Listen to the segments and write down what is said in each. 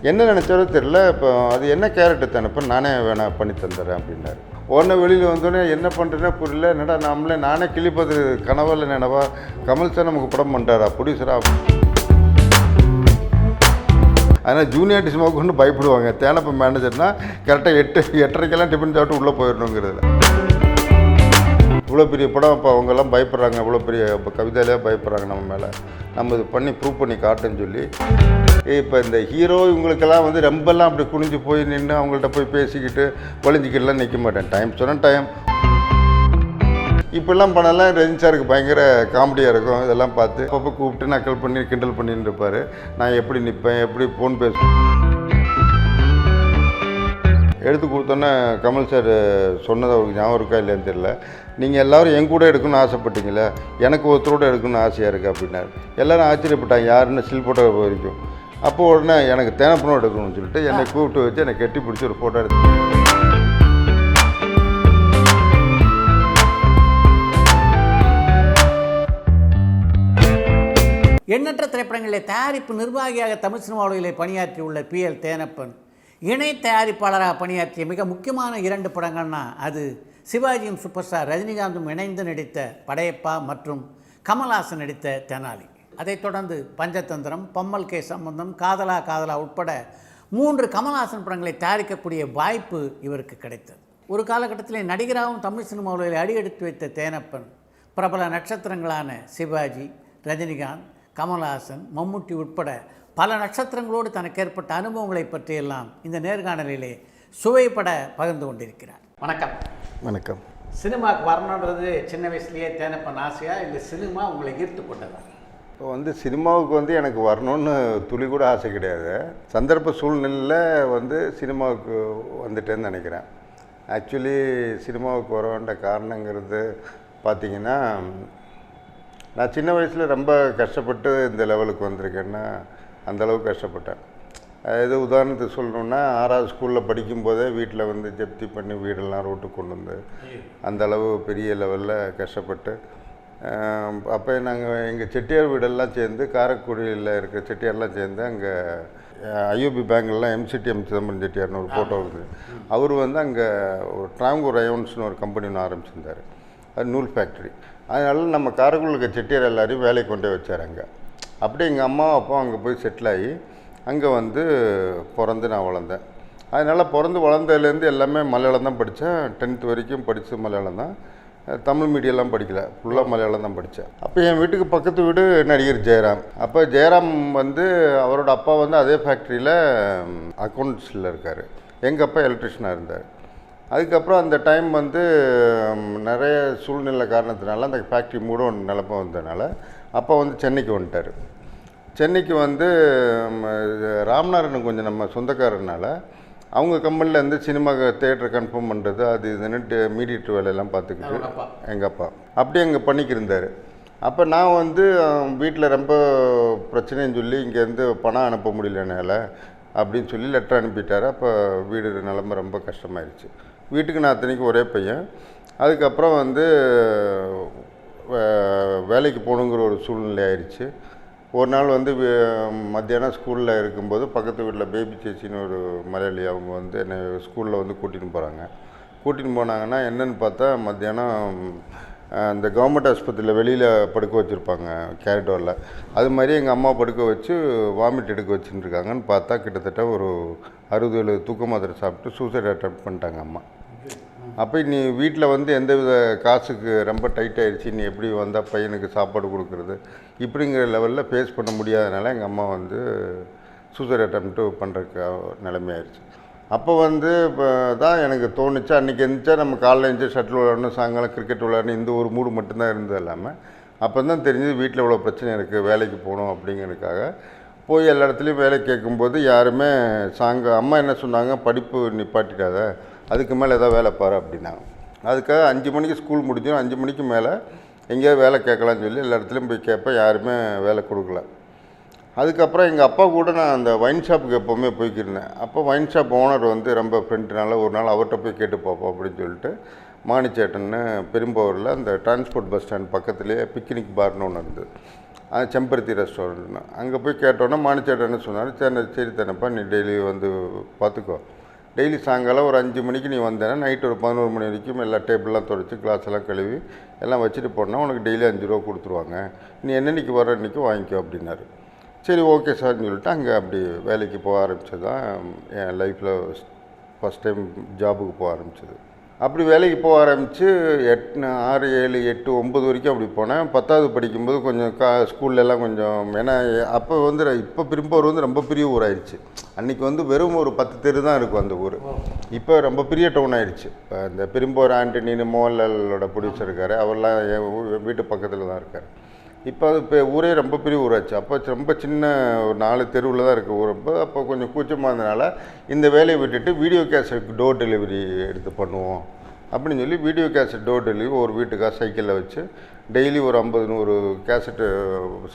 என்ன நினச்சாரோ தெரியல. இப்போ அது என்ன கேரக்டர் தானே நானே வேணா பண்ணி தந்துடுறேன் அப்படின்னாரு. உடனே வெளியில் வந்தோடனே என்ன பண்ணுறேன்னே புரியல. என்னடா நானே கிளிப்பது கனவில் நினைவா கமல் சார் நமக்கு படம் பண்ணிட்டாரா ப்ரொடியூசராக. அதனால் ஜூனியர் டிஸ்மாவுக்கு கொண்டு பயப்படுவாங்க. தேனப்ப மேனேஜர்னால் கரெக்டாக 8:30க்கெல்லாம் டிஃபன் சாப்பிட்டு உள்ளே போயிடணுங்கிறதுல. இவ்வளோ பெரிய படம் இப்போ அவங்கெல்லாம் பயப்படுறாங்க, இவ்வளோ பெரிய இப்போ கவிதையிலே பயப்படுறாங்க நம்ம மேலே, நம்ம இது பண்ணி ப்ரூவ் பண்ணி காட்டுன்னு சொல்லி. இப்போ இந்த ஹீரோ இவங்களுக்கெல்லாம் வந்து ரொம்பலாம் அப்படி குனிஞ்சு போய் நின்று அவங்கள்ட்ட போய் பேசிக்கிட்டு ஒளிஞ்சிக்கிட்டுலாம் நிற்க மாட்டேன். டைம் சொன்னால் டைம். இப்போல்லாம் படம்லாம் ரஜினி சாருக்கு பயங்கர காமெடியாக இருக்கும். இதெல்லாம் பார்த்து அப்பப்போ கூப்பிட்டு நக்கல் பண்ணி கிண்டல் பண்ணின்னு இருப்பார். நான் எப்படி நிற்பேன், எப்படி ஃபோன் பேசுவேன். எடுத்து கொடுத்தோன்னே கமல் சார் சொன்னது அவருக்கு ஞாபகம் இருக்கா இல்லையான்னு தெரியல. நீங்கள் எல்லோரும் என் கூட எடுக்கணும்னு ஆசைப்பட்டீங்களே, எனக்கு ஒருத்தரோடு எடுக்கணும்னு ஆசையாக இருக்குது அப்படின்னாரு. எல்லோரும் ஆச்சரியப்பட்டாங்க, யாருன்னு ஸ்டில் ஃபோட்டோ வரைக்கும். அப்போது உடனே எனக்கு தேனப்பனோடு எடுக்கணும்னு சொல்லிட்டு என்னை கூப்பிட்டு வச்சு என்னை கட்டி பிடிச்சி ஒரு ஃபோட்டோ எடுத்து. எண்ணற்ற திரைப்படங்களில் தயாரிப்பு நிர்வாகியாக தமிழ் சினிமா உலகிலே பணியாற்றியுள்ள PL தேனப்பன் இணை தயாரிப்பாளராக பணியாற்றிய மிக முக்கியமான 2 படங்கள்னா அது சிவாஜியும் சூப்பர் ஸ்டார் ரஜினிகாந்தும் இணைந்து நடித்த படையப்பா மற்றும் கமல்ஹாசன் நடித்த தெனாலி. அதைத் தொடர்ந்து பஞ்சதந்திரம், பம்மல் கே சம்பந்தம், காதலா காதலா உட்பட 3 கமல்ஹாசன் படங்களை தயாரிக்கக்கூடிய வாய்ப்பு இவருக்கு கிடைத்தது. ஒரு காலகட்டத்தில் நடிகராகவும் தமிழ் சினிமா உலகில் அடியெடுத்து வைத்த தேனப்பன் பிரபல நட்சத்திரங்களான சிவாஜி, ரஜினிகாந்த், கமல்ஹாசன், மம்முட்டி உட்பட பல நட்சத்திரங்களோடு தனக்கு ஏற்பட்ட அனுபவங்களை பற்றியெல்லாம் இந்த நேர்காணலிலே சுவைப்பட பகிர்ந்து கொண்டிருக்கிறார். வணக்கம். வணக்கம். சினிமாவுக்கு வரணுன்றது சின்ன வயசுலேயே தேனப்பன் ஆசையா, இல்லை சினிமா உங்களை ஈர்த்து கொண்டதா? இப்போ வந்து சினிமாவுக்கு எனக்கு வரணும்னு துளி கூட ஆசை கிடையாது. சந்தர்ப்ப சூழ்நிலையில் சினிமாவுக்கு வந்துட்டேன்னு நினைக்கிறேன். ஆக்சுவலி சினிமாவுக்கு வர வேண்டிய காரணங்கிறது பார்த்திங்கன்னா, நான் சின்ன வயசில் ரொம்ப கஷ்டப்பட்டு இந்த லெவலுக்கு வந்திருக்கேன்னா அந்தளவுக்கு கஷ்டப்பட்டேன். இது உதாரணத்துக்கு சொல்லணுன்னா, 6வது ஸ்கூலில் படிக்கும்போதே வீட்டில் ஜப்தி பண்ணி வீடெல்லாம் ரோட்டுக்கு கொண்டு வந்து அந்தளவு பெரிய லெவலில் கஷ்டப்பட்டு, அப்போ நாங்கள் எங்கள் செட்டியார் வீடெல்லாம் சேர்ந்து காரைக்குடியில் இருக்கிற செட்டியார்லாம் சேர்ந்து அங்கே IOB பேங்க்லாம் MCTM சிதம்பரம் செட்டியார்னு ஒரு ஃபோட்டோ இருக்குது. அவர் அங்கே ஒரு ட்ராங்கூர் ரயோன்ஸ்னு ஒரு கம்பெனி ஒன்று ஆரம்பிச்சிருந்தார். அது நூல் ஃபேக்ட்ரி. அதனால நம்ம காரைக்குடியில் இருக்க செட்டியார் எல்லாரையும் வேலைக்கு கொண்டே வச்சார் அங்கே. அப்படியே எங்கள் அம்மா அப்பா அங்கே போய் செட்டில் ஆகி அங்கே பிறந்து நான் வளர்ந்தேன். அதனால் பிறந்து வளர்ந்ததுலேருந்து எல்லாமே மலையாளம் தான் படித்தேன். 10th வரைக்கும் படித்தது மலையாளம் தான். தமிழ் மீடியம்லாம் படிக்கலை, ஃபுல்லாக மலையாளம் தான் படித்தேன். அப்போ என் வீட்டுக்கு பக்கத்து வீடு நடிகர் ஜெயராம். அப்போ ஜெயராம் அவரோட அப்பா அதே ஃபேக்ட்ரியில் அக்கௌண்ட்ஸில் இருக்கார். எங்கள் அப்பா எலக்ட்ரிஷனாக இருந்தார். அதுக்கப்புறம் அந்த டைம் நிறைய சூழ்நிலை காரணத்தினால அந்த ஃபேக்ட்ரி மூட நிலப்பம் வந்ததுனால அப்பா சென்னைக்கு வந்துட்டார். சென்னைக்கு ராமநாதன் கொஞ்சம் நம்ம சொந்தக்காரனால அவங்க கம்பெனியில் சினிமா தேட்டர் கன்ஃபார்ம் பண்ணுறது அது இதுன்னுட்டு மீடியேட்டர் வேலையெல்லாம் பார்த்துக்கிட்டு எங்கள் அப்பா அப்படியே அங்கே பண்ணிக்கிருந்தார். அப்போ நான் வீட்டில் ரொம்ப பிரச்சனைன்னு சொல்லி இங்கேருந்து பணம் அனுப்ப முடியலனால அப்படின்னு சொல்லி லெட்டர் அனுப்பிட்டார். அப்போ வீடு நிலமை ரொம்ப கஷ்டமாயிருச்சு. வீட்டுக்கு நான் அத்தனைக்கும் ஒரே பையன். அதுக்கப்புறம் வேலைக்கு போகணுங்கிற ஒரு சூழ்நிலை ஆயிடுச்சு. ஒரு நாள் மத்தியானம் ஸ்கூலில் இருக்கும்போது பக்கத்து வீட்டில் பேபி சேச்சின்னு ஒரு மலையாளி அவங்க என்னை ஸ்கூலில் கூட்டின்னு போகிறாங்க. கூட்டின்னு போனாங்கன்னா என்னென்னு பார்த்தா, மத்தியானம் அந்த கவர்மெண்ட் ஆஸ்பத்திரியில் வெளியில் படுக்க வச்சுருப்பாங்க கேரிடோரில். அது மாதிரி எங்கள் அம்மா படுக்க வச்சு வாமிட் எடுக்க வச்சுட்டு இருக்காங்கன்னு பார்த்தா கிட்டத்தட்ட ஒரு 60-70 தூக்க மாத்திரை சாப்பிட்டு சூசைட் அட்டெம்ப்ட் பண்ணிட்டாங்க அம்மா. அப்போ நீ வீட்டில் எந்தவித காசுக்கு ரொம்ப டைட் ஆகிடுச்சு, நீ எப்படி வந்தால் பையனுக்கு சாப்பாடு கொடுக்குறது இப்படிங்கிற லெவலில் ஃபேஸ் பண்ண முடியாதனால எங்கள் அம்மா சூசைட் அட்டெம்ப்ட்டு பண்ணுறதுக்கு நிலைமையாயிருச்சு. அப்போ இப்போ தான் எனக்கு தோணுச்சு, அன்றைக்கி எழுந்திரிச்சா நம்ம காலைல எழுந்திரிச்சு ஷட்டில் விளையாடணும், சாயங்காலம் கிரிக்கெட் விளையாடணும், இந்த ஒரு மூடு மட்டும்தான் இருந்தது இல்லாமல் அப்போ தான் தெரிஞ்சது வீட்டில் இவ்வளோ பிரச்சனை இருக்குது, வேலைக்கு போகணும் அப்படிங்கிறதுக்காக போய் எல்லா இடத்துலையும் வேலை கேட்கும்போது யாருமே அம்மா என்ன சொன்னாங்க, படிப்பு நிப்பாட்டிடாத, அதுக்கு மேலே எதாவது வேலை பாரு அப்படின்னாங்க. அதுக்காக 5 மணிக்கு ஸ்கூல் முடிஞ்சோம், 5 மணிக்கு மேலே எங்கேயாவது வேலை கேட்கலான்னு சொல்லி எல்லா இடத்துலையும் போய் கேட்பேன், யாருமே வேலை கொடுக்கல. அதுக்கப்புறம் எங்கள் அப்பா கூட நான் அந்த ஒயின் ஷாப்புக்கு எப்போவுமே போய்க்கிருந்தேன். அப்போ ஒயின் ஷாப் ஓனர் ரொம்ப ஃப்ரெண்டுனால ஒரு நாள் அவர்கிட்ட போய் கேட்டு பார்ப்போம் அப்படின்னு சொல்லிட்டு மாணிச்சேட்டன்னு பெரும்பாவூரில் அந்த டிரான்ஸ்போர்ட் பஸ் ஸ்டாண்ட் பக்கத்துலேயே பிக்னிக் பார்னு ஒன்று இருந்தது. செம்பருத்தி ரெஸ்டாரண்ட்னு. அங்கே போய் கேட்டோன்னே மாணிச்சேட்டன் என்ன சொன்னார், சரி தானேப்பா நீ டெய்லி வந்து பார்த்துக்கோ, டெய்லி சாயங்காலம் ஒரு 5 மணிக்கு நீ வந்தேன்னா நைட்டு ஒரு 11 மணி வரைக்கும் எல்லா டேபிள்லாம் துடைச்சி கிளாஸ் எல்லாம் கழுவி எல்லாம் வச்சுட்டு போனால் உனக்கு டெய்லி 5 ரூபா கொடுத்துருவாங்க, நீ என்னன்னைக்கு வர அன்றைக்கி வாங்கிக்கோ அப்படின்னாரு. சரி ஓகே சார்னு சொல்லிட்டு அங்கே அப்படி வேலைக்கு போக ஆரம்பித்தது தான் என் லைஃப்பில் ஃபஸ்ட் டைம் ஜாபுக்கு போக ஆரம்பித்தது. அப்படி வேலைக்கு போக ஆரம்பித்து 6, 7, 8, 9 வரைக்கும் அப்படி போனேன். 10வது படிக்கும்போது கொஞ்சம் ஸ்கூல்லலாம் கொஞ்சம், ஏன்னா அப்போ வந்து இப்போ பெரும்போர் வந்து ரொம்ப பெரிய ஊர் ஆயிடுச்சு. அன்றைக்கி வந்து வெறும் ஒரு 10 தெரு தான் இருக்கும் அந்த ஊர். இப்போ ரொம்ப பெரிய டவுன் ஆயிடுச்சு. இப்போ இந்த பெரும்போர் ஆண்டனின்னு மோகன்லாலோட ப்ரொடியூசர் இருக்கார், அவர்லாம் என் வீட்டு பக்கத்தில் தான் இருக்கார். இப்போ அது இப்போ ஊரே ரொம்ப பெரிய ஊராச்சு. அப்போ ரொம்ப சின்ன ஒரு 4 தெருவில் தான் இருக்குது ஊர். அப்போ கொஞ்சம் கூச்சமாக இருந்தனால இந்த வேலையை விட்டுட்டு வீடியோ கேசட் டோர் டெலிவரி எடுத்து பண்ணுவோம் அப்படின்னு சொல்லி வீடியோ கேசட் டோர் டெலிவரி ஒரு வீட்டுக்காக சைக்கிளில் வச்சு டெய்லி ஒரு 50-100 கேசட்டு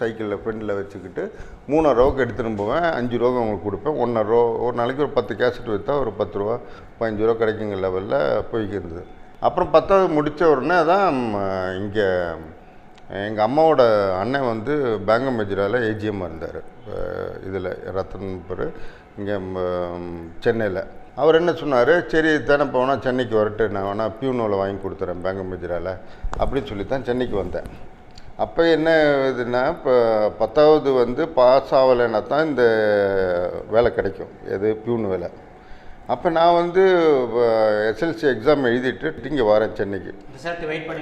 சைக்கிளில் ஃப்ரெண்டில் வச்சுக்கிட்டு 3 ரூபாய்க்கு எடுத்துகிட்டு போவேன். 5 ரூபாய்க்கு அவங்களுக்கு கொடுப்பேன். 1.5 ரூபா ஒரு நாளைக்கு ஒரு 10 கேசட் விற்றா ஒரு 10 ரூபா 15 ரூபா கிடைக்குங்க லெவலில் போய்க்கிருந்தது. அப்புறம் 10வது முடித்த உடனே தான் இங்கே எங்கள் அம்மாவோட அண்ணன் வந்து பேங்க் மேஜரால் ஏஜிஎம்மாக இருந்தார். இதில் ரத்தன் பேர் இங்கே சென்னையில். அவர் என்ன சொன்னார், சரி தானே போனால் சென்னைக்கு வரட்டு, நான் வேணால் பியூனோவில் வாங்கி கொடுத்துறேன் பேங்க் மேஜரால் அப்படின்னு சொல்லி தான் சென்னைக்கு வந்தேன். அப்போ என்ன இதுன்னா, இப்போ 10வது வந்து பாஸ் ஆகலைன்னா தான் இந்த வேலை கிடைக்கும், எது பியூன் வேலை. அப்போ நான் வந்து எஸ்எல்சி எக்ஸாம் எழுதிட்டு இங்கே வரேன் சென்னைக்கு,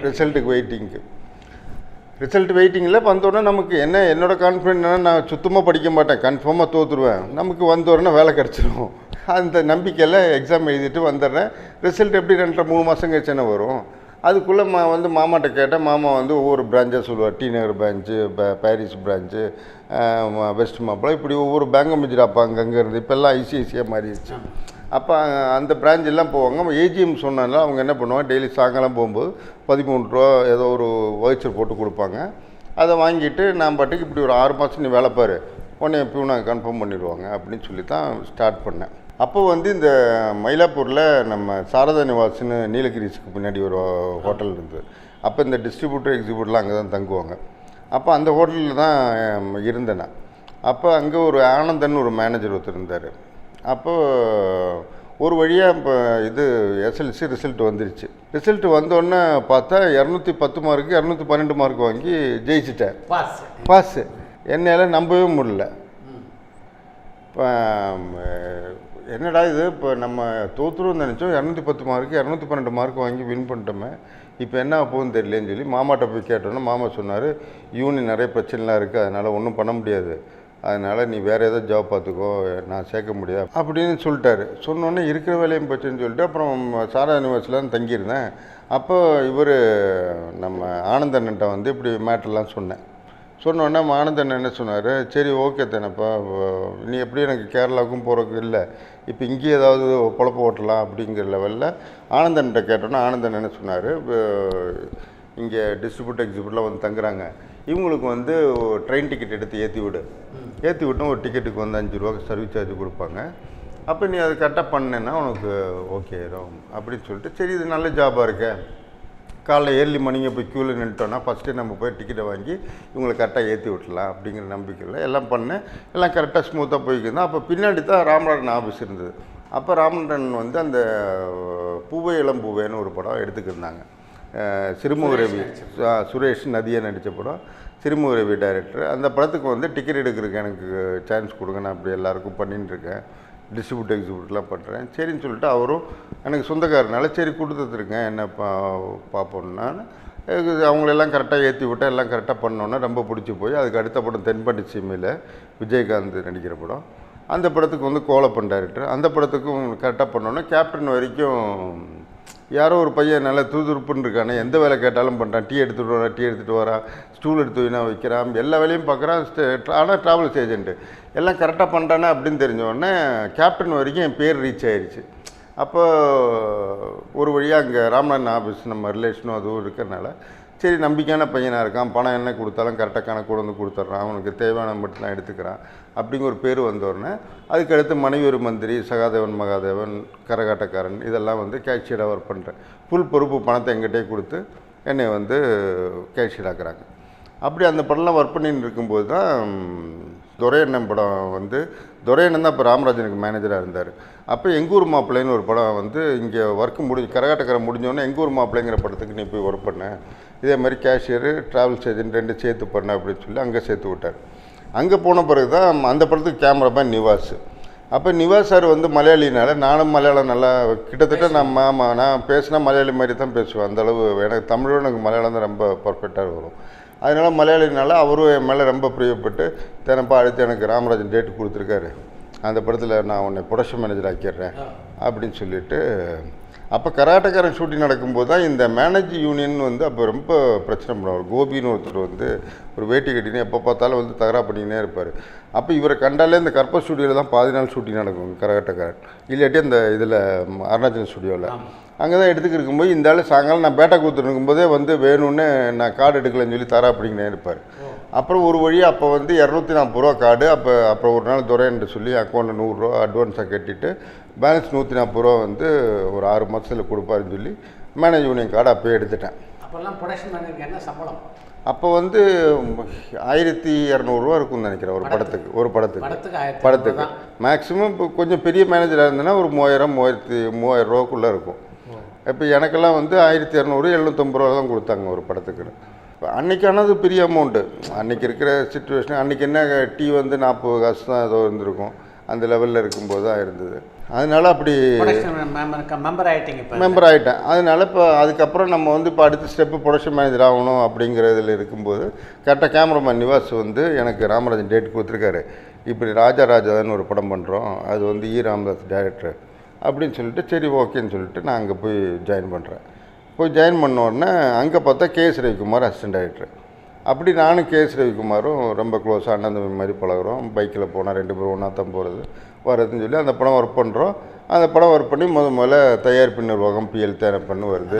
ரிசல்ட்டுக்கு வெயிட்டிங்க்கு. ரிசல்ட் வெயிட்டிங்கில் வந்தோடனே நமக்கு என்ன, என்னோடய கான்ஃபிடென்ட்னா நான் சுத்தமாக படிக்க மாட்டேன், கன்ஃபார்மாக தோற்றுருவேன், நமக்கு வந்தோடனே வேலை கிடச்சிடும் அந்த நம்பிக்கையில் எக்ஸாம் எழுதிட்டு வந்துடுறேன். ரிசல்ட் எப்படி 2-3 மாதம் கழிச்சுன்னா வரும். அதுக்குள்ளே வந்து மாமாட்ட கேட்டேன். மாமா வந்து ஒவ்வொரு பிரான்ச்சாக சொல்லுவார், டி நகர் பிரான்ச்சு, பாரிஸ் பிரான்ச்சு, வெஸ்ட் மாப்பிளா, இப்படி ஒவ்வொரு பேங்க் மேஜராப்பா அங்கங்கே இருந்து இப்போல்லாம் ஐசிஐசியாக மாறிடுச்சு. அப்போ அந்த பிரான்ச் எல்லாம் போவாங்க. ஏஜிஎம் சொன்னால அவங்க என்ன பண்ணுவாங்க, டெய்லி சாயங்காலம் போகும்போது 13 ரூபா ஏதோ ஒரு வவுச்சர் போட்டு கொடுப்பாங்க. அதை வாங்கிட்டு நான் பாட்டுக்கு இப்படி ஒரு 6 மாதம் நீ வேலை பாரு, உடனே எப்பயும் நான் கன்ஃபார்ம் பண்ணிடுவாங்க அப்படின்னு சொல்லி தான் ஸ்டார்ட் பண்ணேன். அப்போ வந்து இந்த மயிலாப்பூரில் நம்ம சாரதா நிவாஸ்னு நீலகிரிஸ்க்கு பின்னாடி ஒரு ஹோட்டல் இருந்தது. அப்போ இந்த டிஸ்ட்ரிபியூட்டர் எக்ஸிபியூட்டர்லாம் அங்கே தான் தங்குவாங்க. அப்போ அந்த ஹோட்டலில் தான் இருந்தேன் நான். அப்போ அங்கே ஒரு ஆனந்தன் ஒரு மேனேஜர் ஒருத்தர் இருந்தார். அப்போது ஒரு வழியாக இப்போ இது எஸ்எல்சி ரிசல்ட் வந்துருச்சு. ரிசல்ட் வந்தோடனே பார்த்தா 210 மார்க்கு 212 மார்க் வாங்கி ஜெயிச்சிட்டேன், பாஸு. என்னால் நம்பவே முடியல. இப்போ என்னடா இது, இப்போ நம்ம தோற்றுருன்னு நினச்சோம், 210 மார்க்கு 212 மார்க் வாங்கி வின் பண்ணிட்டோமே, இப்போ என்ன போகுதுன்னு தெரியலேன்னு சொல்லி மாமாட்ட போய் கேட்டோன்னா மாமா சொன்னார், யூனியன் நிறைய பிரச்சனைலாம் இருக்குது, அதனால் ஒன்றும் பண்ண முடியாது, அதனால் நீ வேறு ஏதோ ஜாப் பார்த்துக்கோ, நான் சேர்க்க முடியாது அப்படின்னு சொல்லிட்டாரு. சொன்னோன்னே இருக்கிற வேலையும் போச்சுன்னு சொல்லிட்டு அப்புறம் சாரதா யூனிவர்சிட்டியில் தான் தங்கியிருந்தேன். அப்போ இவர் நம்ம ஆனந்தன்கிட்ட வந்து இப்படி மேட்டர்லாம் சொன்னோன்னே ஆனந்தன் என்ன சொன்னார், சரி ஓகே தானேப்பா, நீ எப்படி எனக்கு கேரளாவுக்கும் போகிறதுக்கு இல்லை, இப்போ இங்கே ஏதாவது பொழப்பு ஓட்டலாம் அப்படிங்கிற லெவலில் ஆனந்தன்கிட்ட கேட்டோன்னா ஆனந்தன் என்ன சொன்னார், இங்கே டிஸ்ட்ரிபியூட்டர் எக்ஸிபியூட்டரில் வந்து தங்குறாங்க, இவங்களுக்கு வந்து ட்ரெயின் டிக்கெட் எடுத்து ஏற்றி விட்டோம், ஒரு டிக்கெட்டுக்கு வந்து 5 ரூபா சர்வீஸ் சார்ஜ் கொடுப்பாங்க, அப்போ நீ அது கரெக்டாக பண்ணேன்னா உனக்கு ஓகே ஆயிரும் அப்படின்னு சொல்லிட்டு, சரி இது நல்ல ஜாபாக இருக்க, காலைல ஏர்லி மார்னிங்கே போய் க்யூவில் நின்ட்டோன்னா ஃபஸ்ட்டு நம்ம போய் டிக்கெட்டை வாங்கி இவங்களை கரெக்டாக ஏற்றி விட்டலாம் அப்படிங்கிற நம்பிக்கையில் எல்லாம் பண்ணேன். எல்லாம் கரெக்டாக ஸ்மூத்தாக போய்க்கிருந்தேன். அப்போ பின்னாடி தான் ராமநாதன் ஆஃபீஸ் இருந்தது. அப்போ ராமநாதன் வந்து அந்த பூவே இளம்பூவேன்னு ஒரு படம் எடுத்துக்கிருந்தாங்க. சிறுமுக ரவி, சுரேஷ் நதியா நடித்த படம், சிறுமுக ரவி டைரக்டர். அந்த படத்துக்கு வந்து டிக்கெட் எடுக்கிறதுக்கு எனக்கு சான்ஸ் கொடுங்க, நான் அப்படி எல்லாருக்கும் பண்ணிட்டுருக்கேன், டிஸ்ட்ரிபியூட்டர் எக்ஸிபியூட்டர்லாம் பண்ணுறேன் சரின்னு சொல்லிட்டு அவரும் எனக்கு சொந்தக்காரனால சரி கொடுத்துருக்கேன் என்ன பார்ப்போம்னா அவங்களெல்லாம் கரெக்டாக ஏற்றி விட்டால் எல்லாம் கரெக்டாக பண்ணோன்னா ரொம்ப பிடிச்சி போய் அதுக்கு அடுத்த படம் தென்பட்டி சீமையில் விஜயகாந்த் நடிக்கிற படம், அந்த படத்துக்கு வந்து கோலப்பன் டைரக்டர், அந்த படத்துக்கும் கரெக்டாக பண்ணோன்னா கேப்டன் வரைக்கும் யாரோ ஒரு பையன் நல்லா துருதுருப்புன்னு இருக்கானே, எந்த வேலை கேட்டாலும் பண்ணுறான், டீ எடுத்துகிட்டு வரான், ஸ்டூல் எடுத்து வீணா வைக்கிறான், எல்லா வேலையும் பார்க்குறான், ஆனால் ட்ராவல்ஸ் ஏஜென்ட்டு எல்லாம் கரெக்டாக பண்ணுறானே அப்படின்னு தெரிஞ்சோடனே கேப்டன் வரைக்கும் என் பேர் ரீச் ஆயிடுச்சு. அப்போ ஒரு வழியாக அங்கே ராமநாதன் ஆஃபீஸ் நம்ம ரிலேஷனும் அதுவும் இருக்கிறனால சரி நம்பிக்கையான பையனாக இருக்கான், பணம் என்ன கொடுத்தாலும் கரெக்டாக கணக்கு கொண்டு வந்து கொடுத்துட்றான், அவனுக்கு தேவையான மட்டும்தான் எடுத்துக்கிறான் அப்படிங்கிற ஒரு பேர் வந்தோடனே அதுக்கடுத்து மனைவி மந்திரி, சகாதேவன் மகாதேவன், கரகாட்டக்காரன் இதெல்லாம் வந்து கேஷியராக ஒர்க் பண்ணுறேன். ஃபுல் பொறுப்பு பணத்தை எங்கிட்டே கொடுத்து என்னை வந்து கேஷியராக்குறாங்க. அப்படி அந்த படம்லாம் ஒர்க் பண்ணிட்டு இருக்கும்போது தான் துரையண்ணன் படம் வந்து துரையண்ணன் தான் இப்போ ராமராஜனுக்கு மேனேஜராக இருந்தார். அப்போ எங்கூர் மாப்பிள்ளைன்னு ஒரு படம் வந்து இங்கே ஒர்க்கு கரகாட்டக்கரை முடிஞ்சோடனே எங்கூர் மாப்பிள்ளைங்கிற படத்துக்கு நீ போய் ஒர்க் பண்ண, இதே மாதிரி கேஷியரு ட்ராவல்ஸ் ஏஜென்ட் 2 சேர்த்து பண்ண அப்படின்னு சொல்லி அங்கே சேர்த்து விட்டார். அங்கே போன பிறகு தான் அந்த படத்துக்கு கேமராமேன் நிவாஸ். அப்போ நிவாஸ் சார் வந்து மலையாளினால நானும் மலையாளம் நல்லா கிட்டத்தட்ட நான் பேசினா மலையாளி மாதிரி தான் பேசுவேன். அந்தளவு எனக்கு தமிழோட எனக்கு மலையாளம் தான் ரொம்ப பர்ஃபெக்டாக வரும். அதனால் மலையாளினால அவரும் என் மேலே ரொம்ப பிரியப்பட்டு தினப்பா அடுத்து எனக்கு ராமராஜன் டேட்டு கொடுத்துருக்காரு, அந்த படத்தில் நான் உன்னை ப்ரொடக்ஷன் மேனேஜர் ஆக்கிடுறேன் அப்படின்னு சொல்லிட்டு. அப்போ கராட்டக்காரன் ஷூட்டிங் நடக்கும்போது தான் இந்த மேனேஜ் யூனியன் வந்து அப்போ ரொம்ப பிரச்சனை பண்ணுவார். கோபின்னு ஒருத்தர் வந்து ஒரு வேட்டி கட்டின்னு எப்போ பார்த்தாலும் வந்து தகராறு பண்ணிக்கினே இருப்பார். அப்போ இவரை கண்டாலே இந்த கற்ப ஸ்டுடியோவில் தான் பாதி நாள் ஷூட்டிங் நடக்கும் கரகாட்டக்காரன், இல்லாட்டி அந்த இதில் அருணாச்சல் ஸ்டுடியோவில் அங்கே தான் எடுத்துக்க இருக்கும்போது இந்த ஆள் சாயங்காலம் நான் பேட்டா கொடுத்துட்டு இருக்கும்போதே வந்து வேணும்னு நான் கார்டு எடுக்கலன்னு சொல்லி தரா அப்படிங்கினே இருப்பார். அப்புறம் ஒரு வழியாக அப்போ வந்து 240 ரூபா கார்டு. அப்புறம் ஒரு நாள் துரையன்ட்டு சொல்லி அக்கௌண்ட்டில் 100 ரூபா அட்வான்ஸாக கட்டிட்டு பேலன்ஸ் 140 ரூபா வந்து ஒரு 6 மாதத்தில் கொடுப்பாருன்னு சொல்லி மேனேஜ் யூனியன் கார்டு அப்போயே எடுத்துட்டேன். அப்போல்லாம் ப்ரொடக்ஷன் மேனேஜருக்கு என்ன சம்பளம்? அப்போ வந்து 1200 ரூபா இருக்கும்னு நினைக்கிறேன் ஒரு படத்துக்கு மேக்ஸிமம். இப்போ கொஞ்சம் பெரிய மேனேஜராக இருந்ததுன்னா ஒரு 3000 ரூபாக்குள்ளே இருக்கும். இப்போ எனக்கெல்லாம் வந்து 1200 750 ரூபா தான் கொடுத்தாங்க ஒரு படத்துக்கு. இப்போ அன்றைக்கானது பெரிய அமௌண்ட்டு. அன்றைக்கி இருக்கிற சுச்சுவேஷன், அன்றைக்கி என்ன டீ வந்து 40 காசு தான் ஏதோ இருந்திருக்கும், அந்த லெவலில் இருக்கும்போது தான் இருந்தது. அதனால் அப்படி மெம்பர் ஆகிட்டேன். அதனால் இப்போ அதுக்கப்புறம் நம்ம வந்து இப்போ அடுத்த ஸ்டெப்பு ப்ரொடக்ஷன் மேனேஜர் ஆகணும் அப்படிங்கிறதுல இருக்கும்போது கரெக்டாக கேமராமேன் நிவாஸ் வந்து எனக்கு ராமராஜன் டேட் கொடுத்துருக்காரு, இப்படி ராஜான்னு ஒரு படம் பண்ணுறோம், அது வந்து ராமதாஸ் டைரக்டர் அப்படின்னு சொல்லிட்டு சரி ஓகேன்னு சொல்லிட்டு நான் அங்கே போய் ஜாயின் பண்ணுறேன். போய் ஜாயின் பண்ண உடனே அங்கே பார்த்தா கேஎஸ் ரவிக்குமார் அசிஸ்டன்ட் டைரக்டர். அப்படி நானும் கேஎஸ் ரவிக்குமாரும் ரொம்ப க்ளோஸாக அண்ணன் தம்பி மாதிரி பழகுறோம். பைக்கில் போனால் 2 பேரும் ஒன்றா தான் போகிறது வரதுன்னு சொல்லி அந்த படம் ஒர்க் பண்ணுறோம். அந்த படம் ஒர்க் பண்ணி முதல்ல தயாரிப்பு நிர்வாகம் PL தேனப்பன்னு வருது,